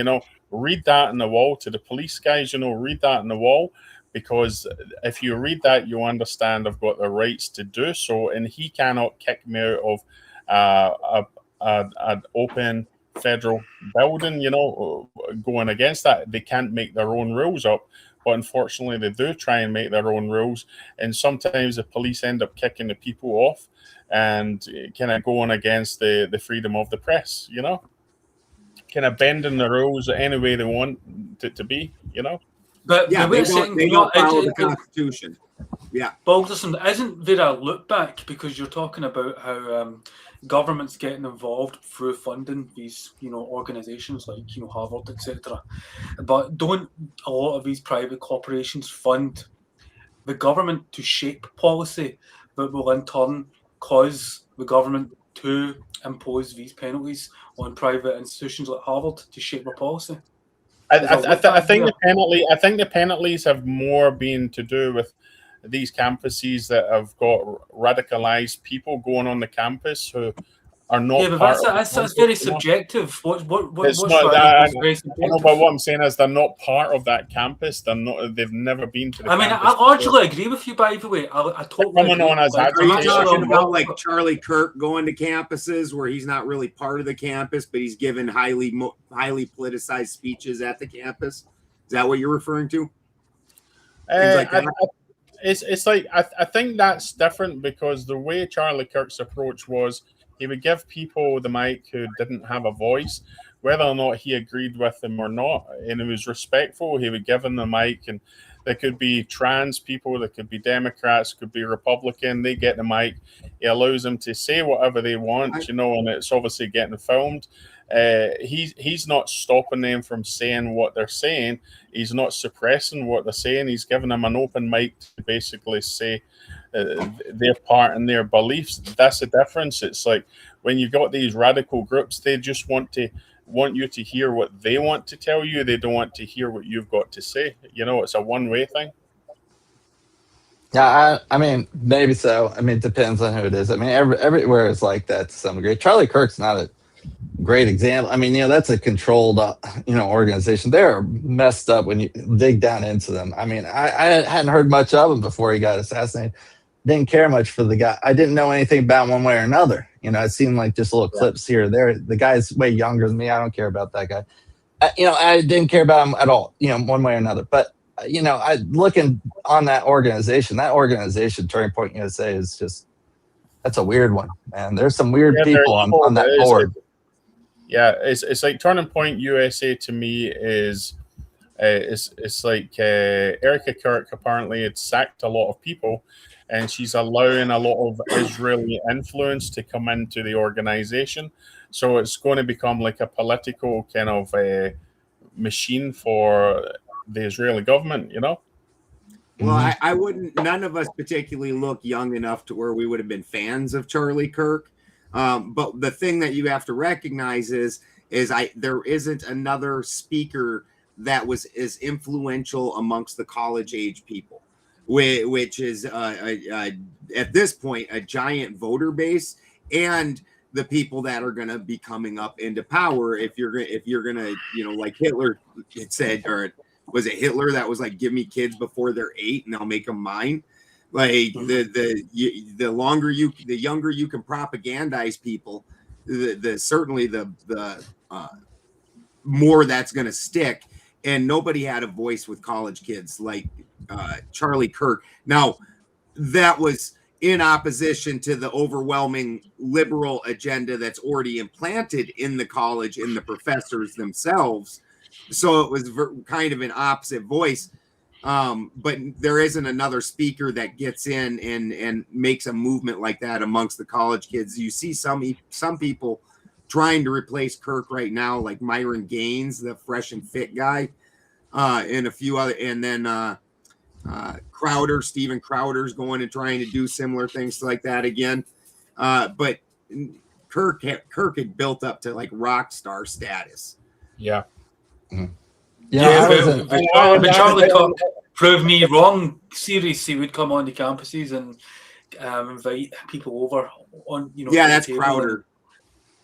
Speaker 3: read that on the wall to the police guys, read that on the wall, because if you read that, you understand I've got the rights to do so, and he cannot kick me out of an open federal building, going against that. They can't make their own rules up. But unfortunately, they do try and make their own rules. And sometimes the police end up kicking the people off and kind of going against the freedom of the press, kind of bending the rules any way they want it to be,
Speaker 1: But
Speaker 4: yeah, they don't follow the Constitution. Yeah.
Speaker 1: Balderson, isn't there a look back? Because you're talking about how government's getting involved through funding these, organizations like, Harvard, etc. But don't a lot of these private corporations fund the government to shape policy that will in turn cause the government to impose these penalties on private institutions like Harvard to shape their policy?
Speaker 3: I think the penalties have more been to do with these campuses that have got radicalized people going on the campus who are not.
Speaker 1: Yeah, but that's very subjective. What's
Speaker 3: not that? But what I'm saying is they're not part of that campus. They've never been to the campus.
Speaker 1: I largely agree with you, by the way. I totally agree.
Speaker 4: Are you talking about like Charlie Kirk going to campuses where he's not really part of the campus, but he's given highly politicized speeches at the campus? Is that what you're referring to?
Speaker 3: It's like I think that's different, because the way Charlie Kirk's approach was, he would give people the mic who didn't have a voice, whether or not he agreed with them or not, and he was respectful. He would give them the mic, and there could be trans people, there could be Democrats, could be Republican. They get the mic. He allows them to say whatever they want, and it's obviously getting filmed. He's not stopping them from saying what they're saying. He's not suppressing what they're saying. He's giving them an open mic to basically say their part and their beliefs. That's the difference. It's like when you've got these radical groups, they just want you to hear what they want to tell you. They don't want to hear what you've got to say. It's a one-way thing.
Speaker 2: Yeah, I mean, maybe so. I mean, it depends on who it is. I mean, everywhere is like that to some degree. Charlie Kirk's not a great example. I mean, that's a controlled, organization. They're messed up when you dig down into them. I mean, I hadn't heard much of him before he got assassinated. Didn't care much for the guy. I didn't know anything about one way or another. It seemed like just little clips here or there. The guy's way younger than me. I don't care about that guy. I didn't care about him at all, one way or another. But, I looking on that organization, Turning Point USA is just, that's a weird one. And there's some weird people on that board.
Speaker 3: It's like Turning Point USA to me is, it's like Erica Kirk apparently had sacked a lot of people, and she's allowing a lot of Israeli influence to come into the organization. So it's going to become like a political kind of machine for the Israeli government,
Speaker 4: Well, I wouldn't, none of us particularly look young enough to where we would have been fans of Charlie Kirk. But the thing that you have to recognize is there isn't another speaker that was as influential amongst the college age people, which is at this point a giant voter base, and the people that are going to be coming up into power. If you're going to, like Hitler had said, or was it Hitler that was like, give me kids before they're 8 and I'll make them mine. Like the younger you can propagandize people, certainly the more that's going to stick. And nobody had a voice with college kids like Charlie Kirk. Now, that was in opposition to the overwhelming liberal agenda that's already implanted in the college, in the professors themselves. So it was kind of an opposite voice. But there isn't another speaker that gets in and makes a movement like that amongst the college kids. You see some people trying to replace Kirk right now, like Myron Gaines, the fresh and fit guy, and a few other, and then Steven Crowder's going and trying to do similar things like that again. But Kirk had built up to like rock star status.
Speaker 3: Yeah.
Speaker 2: Mm-hmm.
Speaker 1: But Charlie Kirk proved me wrong. Seriously, would come on the campuses and invite people over on,
Speaker 4: that's Crowder.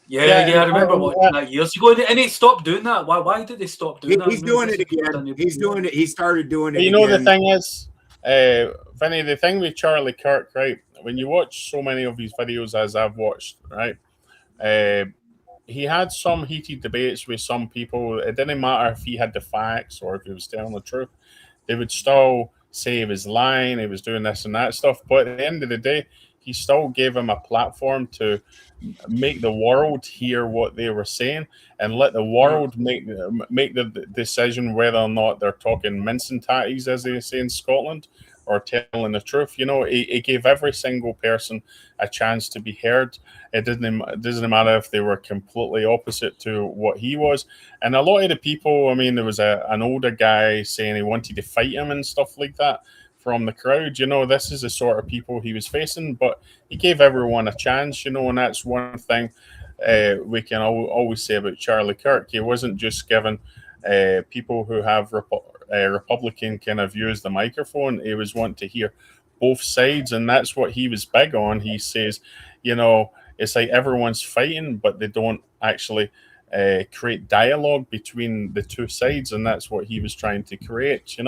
Speaker 1: I remember watching that years ago, and he stopped doing that. Why did they stop doing that?
Speaker 4: He's doing it again. He's doing it. He started doing it.
Speaker 3: The thing is, Vinny, the thing with Charlie Kirk, right? When you watch so many of his videos, as I've watched, right? He had some heated debates with some people. It didn't matter if he had the facts or if he was telling the truth. They would still say he was lying, he was doing this and that stuff. But at the end of the day, he still gave him a platform to make the world hear what they were saying and let the world make the decision whether or not they're talking mince and tatties, as they say in Scotland, or telling the truth. He gave every single person a chance to be heard. It doesn't matter if they were completely opposite to what he was. And a lot of the people, there was an older guy saying he wanted to fight him and stuff like that from the crowd. This is the sort of people he was facing, but he gave everyone a chance, and that's one thing we can always say about Charlie Kirk. He wasn't just giving people who have Republican kind of views the microphone. He was wanting to hear both sides, and that's what he was big on. He says, it's like everyone's fighting, but they don't actually create dialogue between the two sides, and that's what he was trying to create.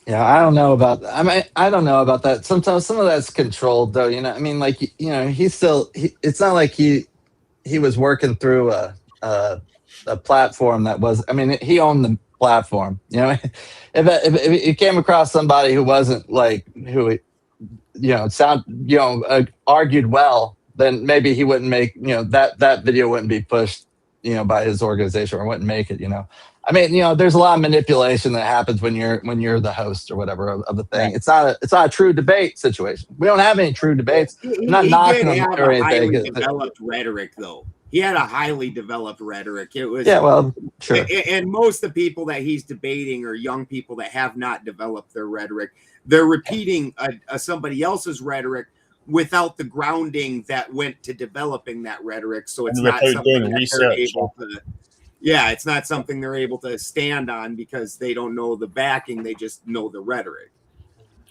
Speaker 2: Yeah, I don't know about that. I don't know about that. Sometimes some of that's controlled, though. He's still. It's not like he was working through a platform that was. He owned the platform. If you came across somebody who wasn't argued well, then maybe he wouldn't make that video wouldn't be pushed by his organization, or wouldn't make it. There's a lot of manipulation that happens when you're the host or whatever of the thing. It's not a true debate situation. We don't have any true debates. I'm not knocking him or anything.
Speaker 4: Highly developed rhetoric, though. He had a highly developed rhetoric. It was
Speaker 2: sure.
Speaker 4: And most of the people that he's debating are young people that have not developed their rhetoric. They're repeating somebody else's rhetoric without the grounding that went to developing that rhetoric. So it's not something that they're able to. Yeah, it's not something they're able to stand on because they don't know the backing. They just know the rhetoric.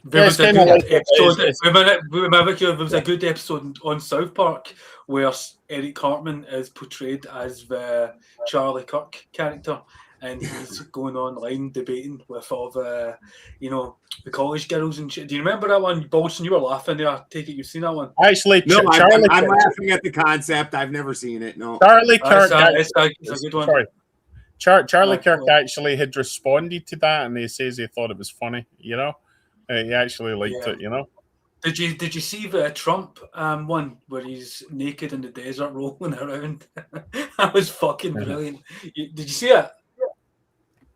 Speaker 1: There was a good episode. There was a good episode on South Park where Eric Cartman is portrayed as the Charlie Kirk character, and he's going online debating with all the, the college girls and shit. Do you remember that one, Bolson? You were laughing there. I take it you've seen that one.
Speaker 3: Actually,
Speaker 4: no, I'm laughing at the concept. I've never seen it. No,
Speaker 3: Charlie Kirk.
Speaker 1: It's a good one.
Speaker 3: Sorry. Charlie Kirk actually had responded to that, and he says he thought it was funny. He actually liked it.
Speaker 1: Did you see the Trump one where he's naked in the desert rolling around? That was fucking brilliant. Did you see it?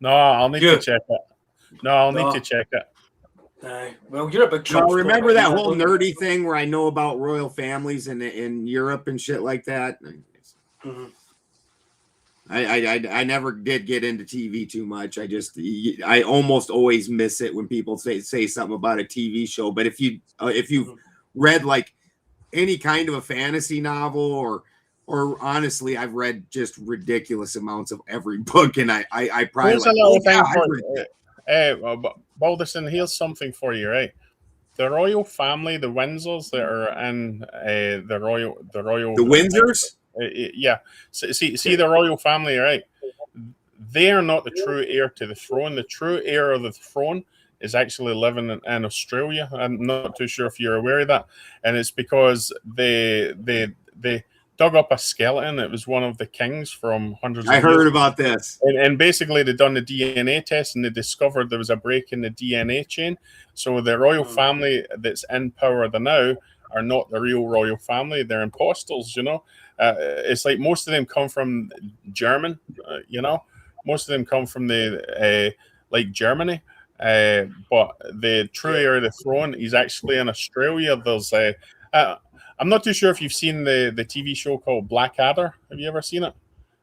Speaker 3: No, I'll need to check it. Need to check it.
Speaker 1: Well, you're a big Trump.
Speaker 4: Well, remember that whole nerdy thing where I know about royal families in Europe and shit like that? Mm-hmm. I never did get into TV too much. I almost always miss it when people say something about a TV show. But if you've read like any kind of a fantasy novel or honestly, I've read just ridiculous amounts of every book, and I probably
Speaker 3: here's
Speaker 4: like,
Speaker 3: a little thing for Balderson. Here's something for you, right? The royal family, the Windsors that are in the royal
Speaker 4: Windsors.
Speaker 3: Yeah. See the royal family, right? They are not the true heir to the throne. The true heir of the throne is actually living in Australia. I'm not too sure if you're aware of that. And it's because they dug up a skeleton. It was one of the kings from hundreds of years.
Speaker 4: I heard about this.
Speaker 3: And basically they done the DNA test and they discovered there was a break in the DNA chain. So the royal family that's in power now are not the real royal family. They're imposters, It's like most of them come from German, Most of them come from like Germany. But the true heir of the throne, he's actually in Australia. There's I'm not too sure if you've seen the TV show called Blackadder. Have you ever seen it?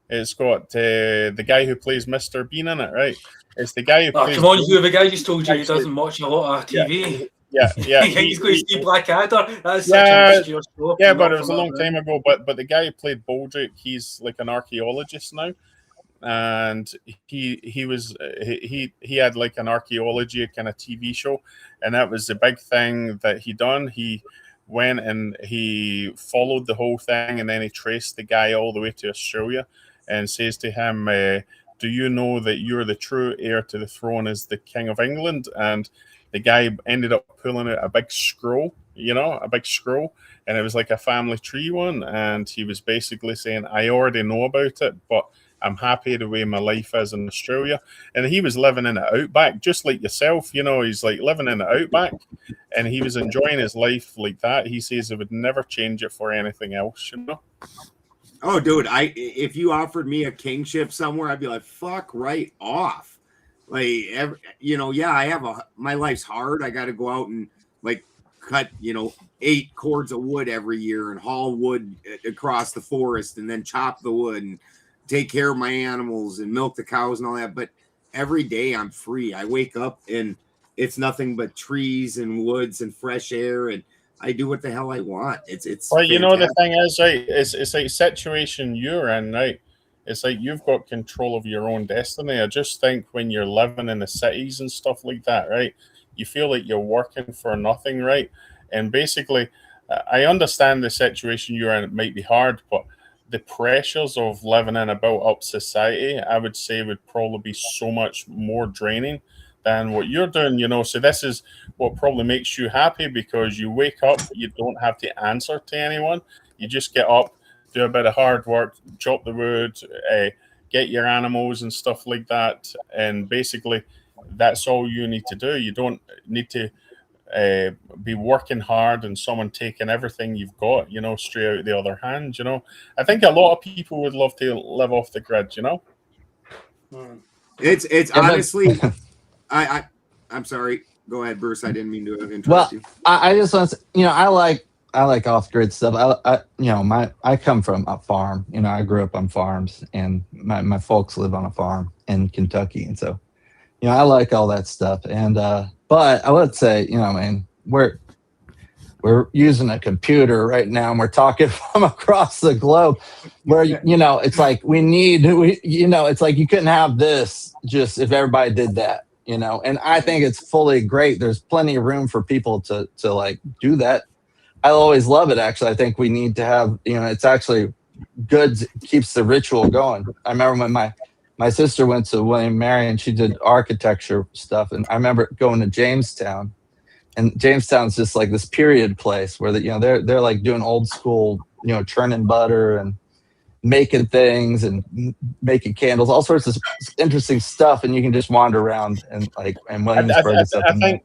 Speaker 3: It's got the guy who plays Mr. Bean in it, right? It's the guy who plays...
Speaker 1: Come on, the guy just told you he doesn't watch a lot of TV.
Speaker 3: Yeah.
Speaker 1: He's going to see Blackadder. That's such a obscure show.
Speaker 3: Yeah, but it was a long time ago. But the guy who played Baldrick, he's like an archaeologist now. And he had like an archaeology kind of TV show, and that was the big thing that he done. He went and he followed the whole thing, and then he traced the guy all the way to Australia and says to him, do you know that you're the true heir to the throne as the King of England? And the guy ended up pulling out a big scroll, and it was like a family tree one. And he was basically saying, I already know about it, but I'm happy the way my life is in Australia. And he was living in the outback, just like yourself. He's like living in the outback, and he was enjoying his life like that. He says he would never change it for anything else,
Speaker 4: Oh, dude, if you offered me a kingship somewhere, I'd be like, fuck right off. Like, I have my life's hard. I got to go out and like cut, 8 cords of wood every year and haul wood across the forest and then chop the wood and take care of my animals and milk the cows and all that. But every day I'm free. I wake up and it's nothing but trees and woods and fresh air, and I do what the hell I want. It's
Speaker 3: well, the thing is, right? It's like situation you're in, right? It's like you've got control of your own destiny. I just think when you're living in the cities and stuff like that, right? You feel like you're working for nothing, right? And basically, I understand the situation you're in. It might be hard, but the pressures of living in a built-up society, I would say, would probably be so much more draining than what you're doing, So this is what probably makes you happy, because you wake up, you don't have to answer to anyone. You just get up, do a bit of hard work, chop the wood, get your animals and stuff like that. And basically, that's all you need to do. You don't need to be working hard and someone taking everything you've got, straight out the other hand, I think a lot of people would love to live off the grid,
Speaker 4: It's honestly, I'm sorry. Go ahead, Bruce. I didn't mean to interrupt you.
Speaker 2: I just want to, I like off-grid stuff. I come from a farm. I grew up on farms, and my folks live on a farm in Kentucky, and so, I like all that stuff. And but I would say, we're using a computer right now, and we're talking from across the globe. Where it's like it's like you couldn't have this just if everybody did that. you know, and I think it's fully great. There's plenty of room for people to like do that. I always love it. Actually, I think we need to have, you know, it's actually good, keeps the ritual going. I remember when my sister went to William & Mary and she did architecture stuff, and I remember going to Jamestown, and Jamestown's just like this period place where you know they're like doing old school, you know, churning butter and making things and making candles, all sorts of interesting stuff, and you can just wander around and like, and Williamsburg is up in there.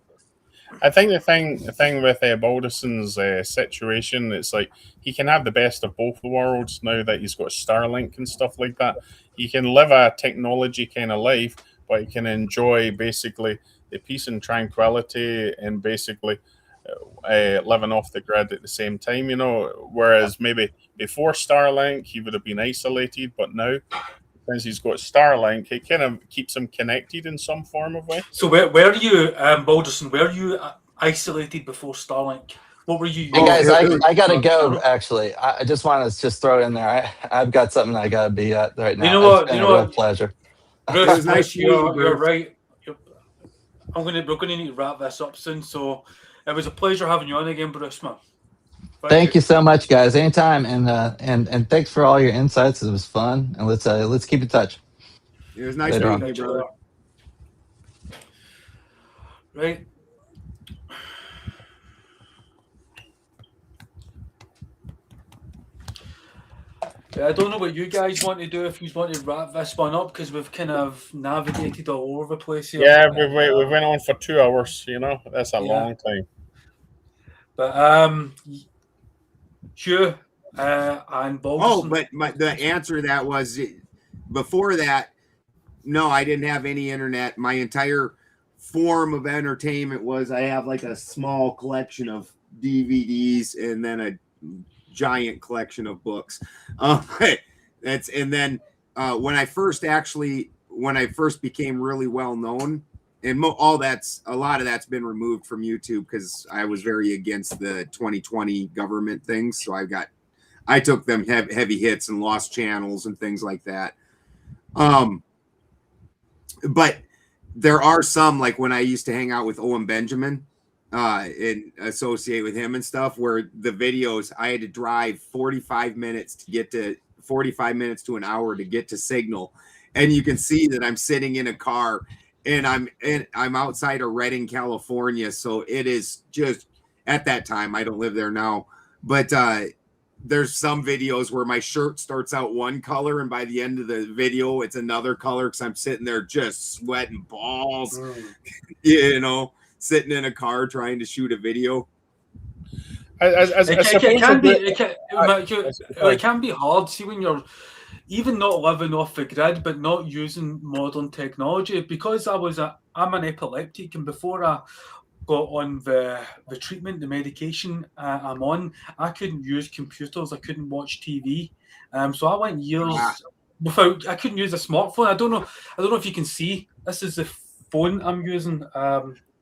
Speaker 3: I think the thing with Balderson's situation, it's like he can have the best of both worlds now that he's got Starlink and stuff like that. He can live a technology kind of life, but he can enjoy basically the peace and tranquility and basically living off the grid at the same time, you know. Whereas maybe before Starlink, he would have been isolated, but now, since he's got Starlink, it kind of keeps him connected in some form of way.
Speaker 1: So where are you, Balderson? Were you isolated before Starlink? What were you?
Speaker 2: Hey guys, I gotta go. Actually, I just want to just throw it in there. I've got something I gotta be at right now.
Speaker 1: You know what?
Speaker 2: It's been a real pleasure.
Speaker 1: Bruce, it was nice you're right. We're gonna need to wrap this up soon. So it was a pleasure having you on again, Bruce, man.
Speaker 2: Thank you so much, guys. Anytime, and thanks for all your insights. It was fun, and let's keep in touch.
Speaker 4: It was nice meeting you, brother.
Speaker 1: Right. I don't know what you guys want to do, if you want to wrap this one up, because we've kind of navigated all over the place here.
Speaker 3: Yeah, we went on for 2 hours, you know. That's a long time.
Speaker 1: But Hugh and Balderson.
Speaker 4: Oh, but the answer to that was, before that, no, I didn't have any internet. My entire form of entertainment was, I have like a small collection of DVDs and then a giant collection of books. And then when I first became really well known, and a lot of that's been removed from YouTube because I was very against the 2020 government things. So I took them heavy hits and lost channels and things like that. But there are some, like when I used to hang out with Owen Benjamin, and associate with him and stuff, where the videos, I had to drive 45 minutes to an hour to get to Signal. And you can see that I'm sitting in a car and I'm outside of Redding, California. So it is just, at that time, I don't live there now, but there's some videos where my shirt starts out one color and by the end of the video it's another color because I'm sitting there just sweating balls. You know, sitting in a car trying to shoot a video.
Speaker 1: It can be hard. See, when you're even not living off the grid, but not using modern technology. Because I'm an epileptic, and before I got on the treatment, the medication I'm on, I couldn't use computers. I couldn't watch TV. So I went years without. I couldn't use a smartphone. I don't know if you can see. This is the phone I'm using.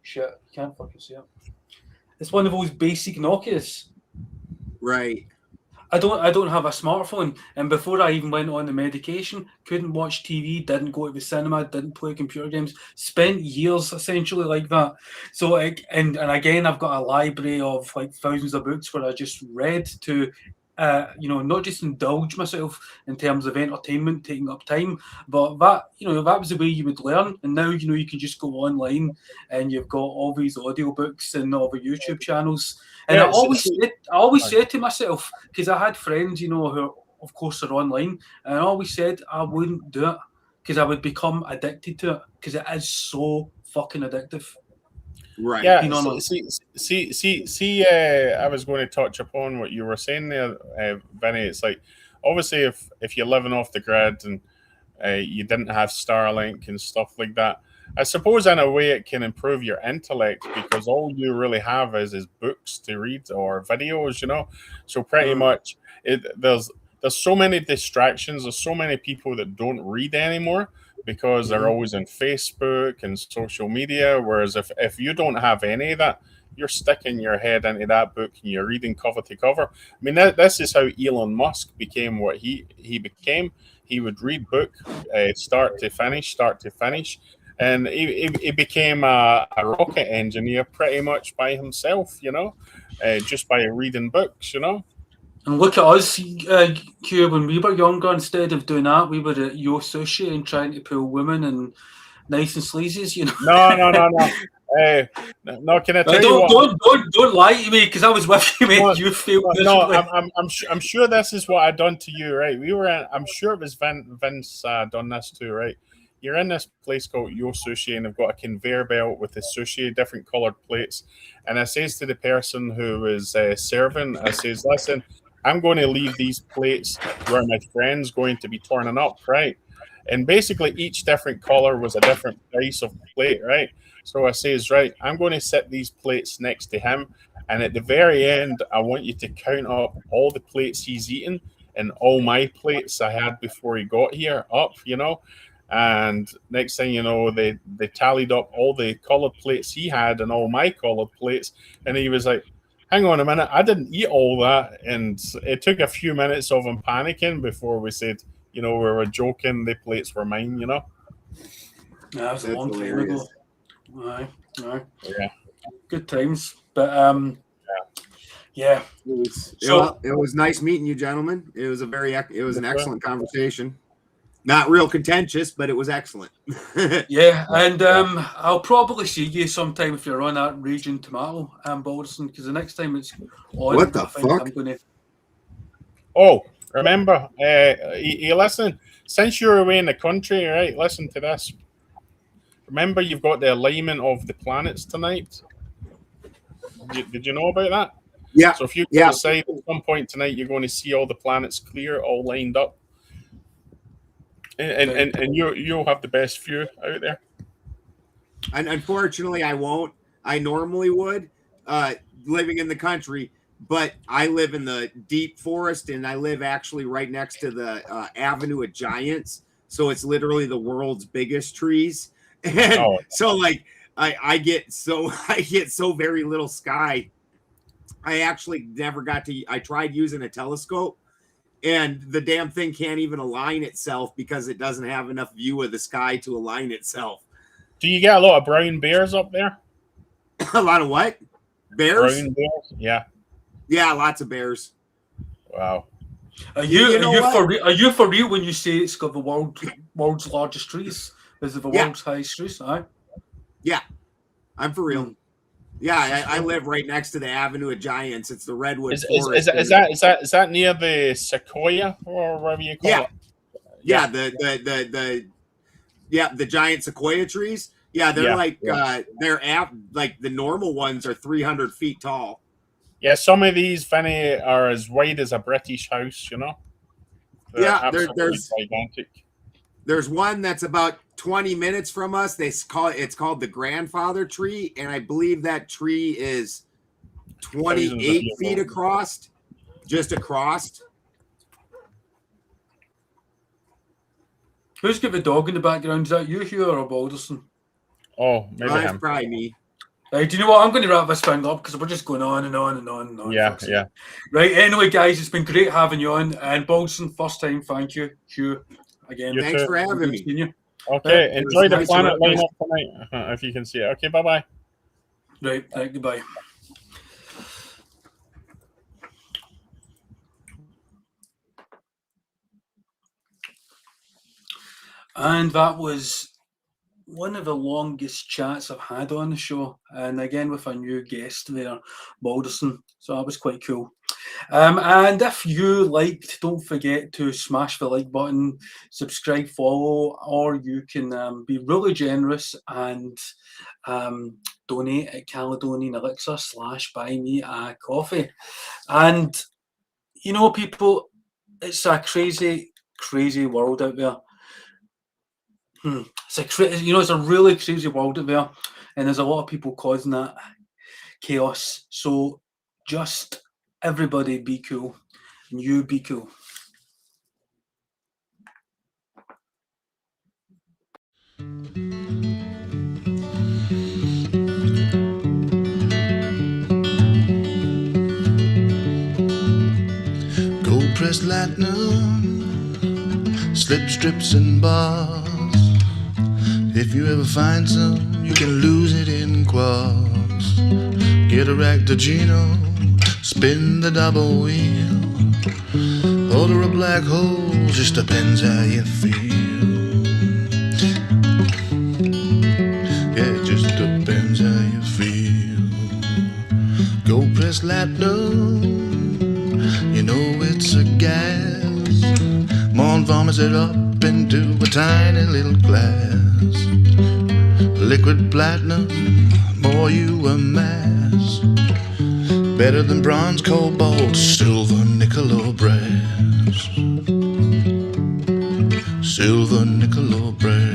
Speaker 1: Shit, you can't fucking see it. It's one of those basic Nokias.
Speaker 4: Right.
Speaker 1: I don't have a smartphone, and before I even went on the medication, couldn't watch TV, didn't go to the cinema, didn't play computer games. Spent years essentially like that. So and again, I've got a library of like thousands of books where I just read to. Not just indulge myself in terms of entertainment, taking up time, but that was the way you would learn. And now, you can just go online and you've got all these audiobooks and all the YouTube channels. And I always said to myself, because I had friends, who of course are online, and I always said I wouldn't do it because I would become addicted to it because it is so fucking addictive.
Speaker 4: Right.
Speaker 3: Yeah. See. I was going to touch upon what you were saying there, Vinny. It's like, obviously, if you're living off the grid and you didn't have Starlink and stuff like that, I suppose in a way it can improve your intellect because all you really have is books to read or videos. So pretty much, there's so many distractions. There's so many people that don't read anymore, because they're always on Facebook and social media. Whereas if you don't have any of that, you're sticking your head into that book and you're reading cover to cover. I mean, this is how Elon Musk became what he became. He would read book start to finish. And he became a rocket engineer pretty much by himself, just by reading books,
Speaker 1: And look at us, Q, when we were younger, instead of doing that, we were at Yo Sushi and trying to pull women and nice and sleazies,
Speaker 3: No. No, can I tell you what?
Speaker 1: Don't lie to me, because I was with you, mate. You feel
Speaker 3: I'm sure this is what I done to you, right? I'm sure it was Vince done this too, right? You're in this place called Yo Sushi, and they've got a conveyor belt with the sushi, different colored plates. And I says to the person who was serving, I says, listen, I'm going to leave these plates where my friend's going to be turning up, right? And basically each different color was a different price of plate, right? So I says, right, I'm going to set these plates next to him. And at the very end, I want you to count up all the plates he's eaten and all my plates I had before he got here up, And next thing you know, they tallied up all the colored plates he had and all my colored plates. And he was like, hang on a minute, I didn't eat all that. And it took a few minutes of him panicking before we said, we were joking, the plates were mine,
Speaker 1: Yeah, that was a long time ago. Aye.
Speaker 3: Yeah.
Speaker 1: Good times. But yeah.
Speaker 4: It was nice meeting you, gentlemen. It was an excellent conversation. Not real contentious, but it was excellent.
Speaker 1: Yeah, and I'll probably see you sometime if you're on that Raging Tomato, Balderson, because the next time it's on,
Speaker 4: what the fuck?
Speaker 1: I'm gonna...
Speaker 3: Oh, remember, you listen, since you're away in the country, right, listen to this. Remember, you've got the alignment of the planets tonight. Did you know about that?
Speaker 4: Yeah.
Speaker 3: So if you decide at some point tonight you're going to see all the planets clear, all lined up, and you'll have the best view out there.
Speaker 4: And unfortunately, I won't. I normally would, living in the country, but I live in the deep forest, and I live actually right next to the Avenue of Giants. So it's literally the world's biggest trees, and so like I get so very little sky. I actually never got to. I tried using a telescope, and the damn thing can't even align itself because it doesn't have enough view of the sky to align itself.
Speaker 3: Do you get a lot of brown bears up there?
Speaker 4: A lot of what? Bears?
Speaker 3: Brown bears? Yeah.
Speaker 4: Yeah, lots of bears.
Speaker 3: Wow.
Speaker 1: Are you for real when you say it's got the world's largest trees? Is it the world's highest trees? Aye.
Speaker 4: Yeah, I'm for real. Yeah, I live right next to the Avenue of Giants. It's the redwood forest.
Speaker 3: Is that near the sequoia or whatever you call it?
Speaker 4: Yeah, the giant sequoia trees. Yeah, they're like the normal ones are 300 feet tall.
Speaker 3: Yeah, some of these, Vinny, are as wide as a British house. They're
Speaker 4: there's
Speaker 3: gigantic.
Speaker 4: There's one that's about 20 minutes from us. It's called the grandfather tree, and I believe that tree is 28 feet across, just across.
Speaker 1: Who's got the dog in the background? Is that you, Hugh, or Balderson?
Speaker 3: Oh, maybe
Speaker 4: that's probably me.
Speaker 1: Right, do you know what? I'm going to wrap this thing up because we're just going on and on and on and on.
Speaker 3: Yeah.
Speaker 1: Right, anyway, guys, it's been great having you on. And Balderson, first time, thank you. Hugh, again.
Speaker 4: Thanks for having me.
Speaker 3: Okay, enjoy the planet lineup tonight, if you can see it. Okay, bye-bye.
Speaker 1: Right, goodbye. And that was one of the longest chats I've had on the show, and again with a new guest there, Balderson. So that was quite cool. And if you liked, don't forget to smash the like button, subscribe, follow, or you can be really generous and donate at Caledonian Elixir /buy me a coffee. And people, it's a crazy world out there. It's a really crazy world out there, and there's a lot of people causing that chaos. So just everybody be cool, and you be cool.
Speaker 10: Gold pressed platinum, slip strips and bars. If you ever find some, you can lose it in quarks. Get a Ractogino, spin the double wheel. Order a black hole, just depends how you feel. Yeah, it just depends how you feel. Gold press platinum, you know it's a gas. Morn vomits it up into a tiny little glass. Liquid platinum, more you amass. Better than bronze, cobalt, silver, nickel or brass. Silver, nickel or brass.